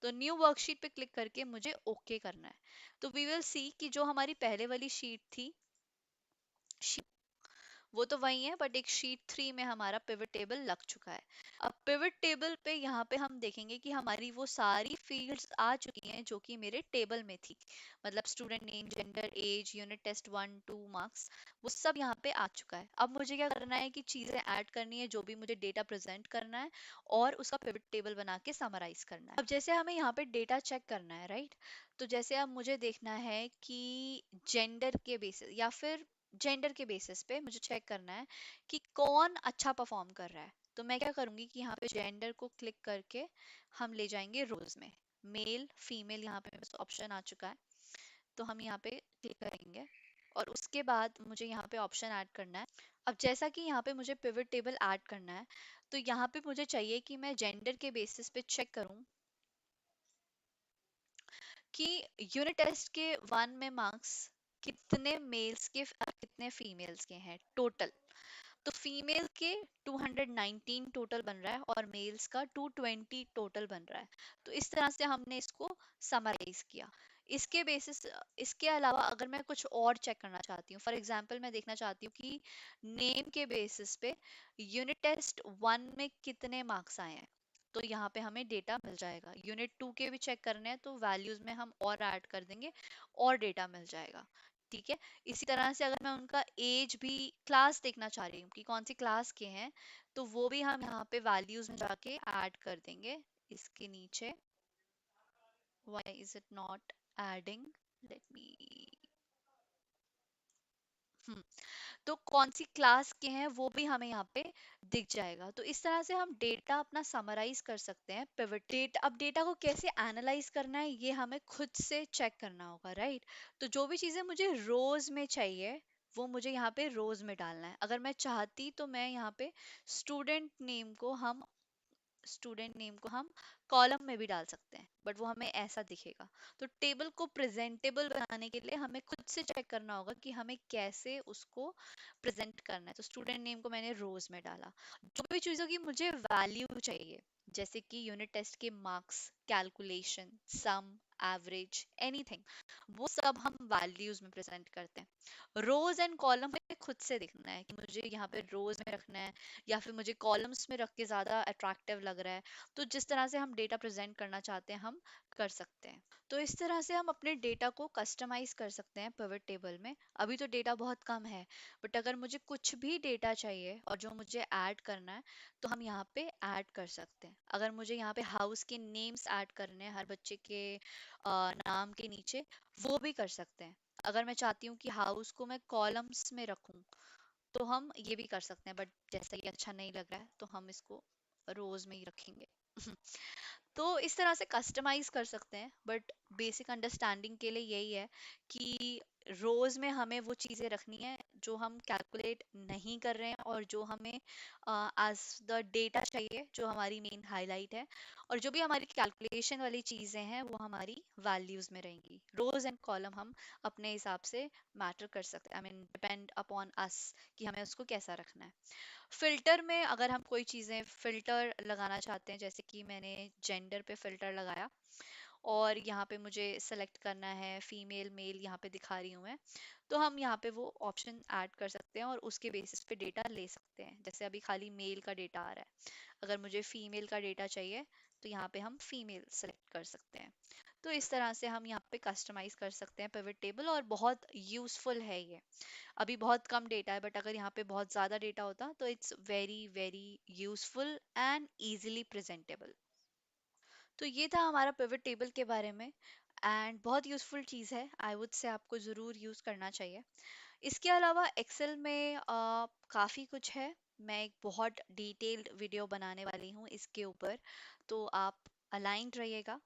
S1: तो न्यू वर्कशीट पे क्लिक करके मुझे ओके करना है। तो वी विल सी कि जो हमारी पहले वाली शीट थी, वो तो वही है, बट एक शीट 3 में हमारा पिवट टेबल लग चुका है। अब पिवट टेबल पे यहाँ पे हम देखेंगे कि हमारी वो सारी फील्ड्स आ चुकी हैं जो कि मेरे टेबल में थी, मतलब student name, gender, age, unit test 1 2 marks, वो सब यहाँ पे आ चुका है। अब मुझे क्या करना है कि चीजें ऐड करनी है, जो भी मुझे डेटा प्रेजेंट करना है और उसका पिवट टेबल बना के समराइज करना है। अब जैसे हमें यहाँ पे डेटा चेक करना है, राइट, तो जैसे अब मुझे देखना है कि जेंडर के बेसिस या फिर जेंडर के बेसिस पे मुझे चेक करना है कि कौन अच्छा परफॉर्म कर रहा है। तो मैं क्या करूंगी कि यहाँ पे जेंडर को क्लिक करके हम ले जाएंगे रोज में, मेल फीमेल यहाँ पे ऑप्शन आ चुका है, तो हम यहाँ पे क्लिक करेंगे और उसके बाद मुझे यहाँ पे ऑप्शन ऐड करना है। अब जैसा कि यहाँ पे मुझे पिवट टेबल ऐड करना है, तो यहाँ पे मुझे चाहिए कि मैं जेंडर के बेसिस पे चेक करूँ कि यूनिट टेस्ट के 1 में मार्क्स कितने मेल्स के और कितने फीमेल्स के हैं टोटल। तो फीमेल के 219 टोटल बन रहा है और मेल्स का 220 टोटल बन रहा है। तो इस तरह से हमने इसको समराइज किया। इसके बेसिस इसके अलावा अगर मैं कुछ और चेक करना चाहती हूँ, फॉर एग्जांपल मैं देखना चाहती हूँ कि नेम के बेसिस पे यूनिट टेस्ट 1 में कितने मार्क्स आए हैं, तो यहाँ पे हमें डेटा मिल जाएगा। यूनिट 2 के भी चेक करने हैं तो वैल्यूज में हम और ऐड कर देंगे और डेटा मिल जाएगा। ठीक है। इसी तरह से अगर मैं उनका एज भी, क्लास देखना चाह रही हूँ कि कौन सी क्लास के हैं, तो वो भी हम यहाँ पे वैल्यूज में जाके ऐड कर देंगे इसके नीचे। why is it not adding, let me, हम्म, तो कौन सी क्लास के हैं वो भी हमें यहाँ पे दिख जाएगा। तो इस तरह से हम डेटा अपना समराइज कर सकते हैं पिवट डेटा। अब डेटा को कैसे एनालाइज करना है ये हमें खुद से चेक करना होगा, राइट। तो जो भी चीजें मुझे रोज में चाहिए वो मुझे यहाँ पे रोज में डालना है। अगर मैं चाहती तो मैं यहाँ पे स्टूडेंट नेम को हम स्टूडेंट नेम को हम कॉलम में भी डाल सकते हैं, बट वो हमें ऐसा दिखेगा। तो टेबल को प्रेजेंटेबल बनाने के लिए हमें खुद से चेक करना होगा कि हमें कैसे उसको प्रेजेंट करना है। तो स्टूडेंट नेम को मैंने रोज में डाला। जो भी चीज़ों की मुझे वैल्यू चाहिए, जैसे कि यूनिट टेस्ट के मार्क्स, कैलकुलेशन, सम, एवरेज, एनीथिंग, वो सब हम वैल्यूज में प्रेजेंट करते हैं। रोज एंड कॉलम में खुद से देखना है कि मुझे यहाँ पे रोज में रखना है या फिर मुझे कॉलम्स में रख के ज़्यादा अट्रैक्टिव लग रहा है। तो जिस तरह से हम डेटा प्रेजेंट करना चाहते हैं हम कर सकते हैं। तो इस तरह से हम अपने डेटा को कस्टमाइज कर सकते हैं पिवट टेबल में। अभी तो डेटा बहुत कम है, बट अगर मुझे कुछ भी डेटा चाहिए और जो मुझे ऐड करना है तो हम यहाँ पे ऐड कर सकते हैं। अगर मुझे यहाँ पे हाउस के नेम्स ऐड करने हैं हर बच्चे के नाम के नीचे, वो भी कर सकते हैं। अगर मैं चाहती हूँ कि हाउस को मैं कॉलम्स में रखूँ तो हम ये भी कर सकते हैं, बट जैसा ये अच्छा नहीं लग रहा है तो हम इसको रोज में ही रखेंगे। तो इस तरह से कस्टमाइज कर सकते हैं, बट बेसिक अंडरस्टैंडिंग के लिए यही है कि रोज में हमें वो चीज़ें रखनी है जो हम कैलकुलेट नहीं कर रहे हैं और जो हमें एज द डेटा चाहिए, जो हमारी मेन हाईलाइट है। और जो भी हमारी कैलकुलेशन वाली चीज़ें हैं वो हमारी वैल्यूज में रहेंगी। रोज एंड कॉलम हम अपने हिसाब से मैटर कर सकते हैं, I mean depend upon us कि हमें उसको कैसा रखना है। फिल्टर में अगर हम कोई चीज़ें फिल्टर लगाना चाहते हैं, जैसे कि मैंने जेंडर पे फिल्टर लगाया और यहाँ पे मुझे सेलेक्ट करना है फीमेल मेल, यहाँ पे दिखा रही हूँ मैं, तो हम यहाँ पे वो ऑप्शन ऐड कर सकते हैं और उसके बेसिस पे डेटा ले सकते हैं। जैसे अभी खाली मेल का डेटा आ रहा है, अगर मुझे फीमेल का डेटा चाहिए तो यहाँ पे हम फीमेल सेलेक्ट कर सकते हैं। तो इस तरह से हम यहाँ पे कस्टमाइज कर सकते हैं पिवट टेबल, और बहुत यूजफुल है ये। अभी बहुत कम डेटा है, बट अगर यहाँ पे बहुत ज़्यादा डेटा होता तो it's very very useful and easily presentable. तो ये था हमारा पिवट टेबल के बारे में, एंड बहुत यूजफुल चीज़ है। आई वुड से आपको ज़रूर यूज़ करना चाहिए। इसके अलावा एक्सेल में काफ़ी कुछ है। मैं एक बहुत डिटेल्ड वीडियो बनाने वाली हूँ इसके ऊपर, तो आप अलाइंड रहिएगा।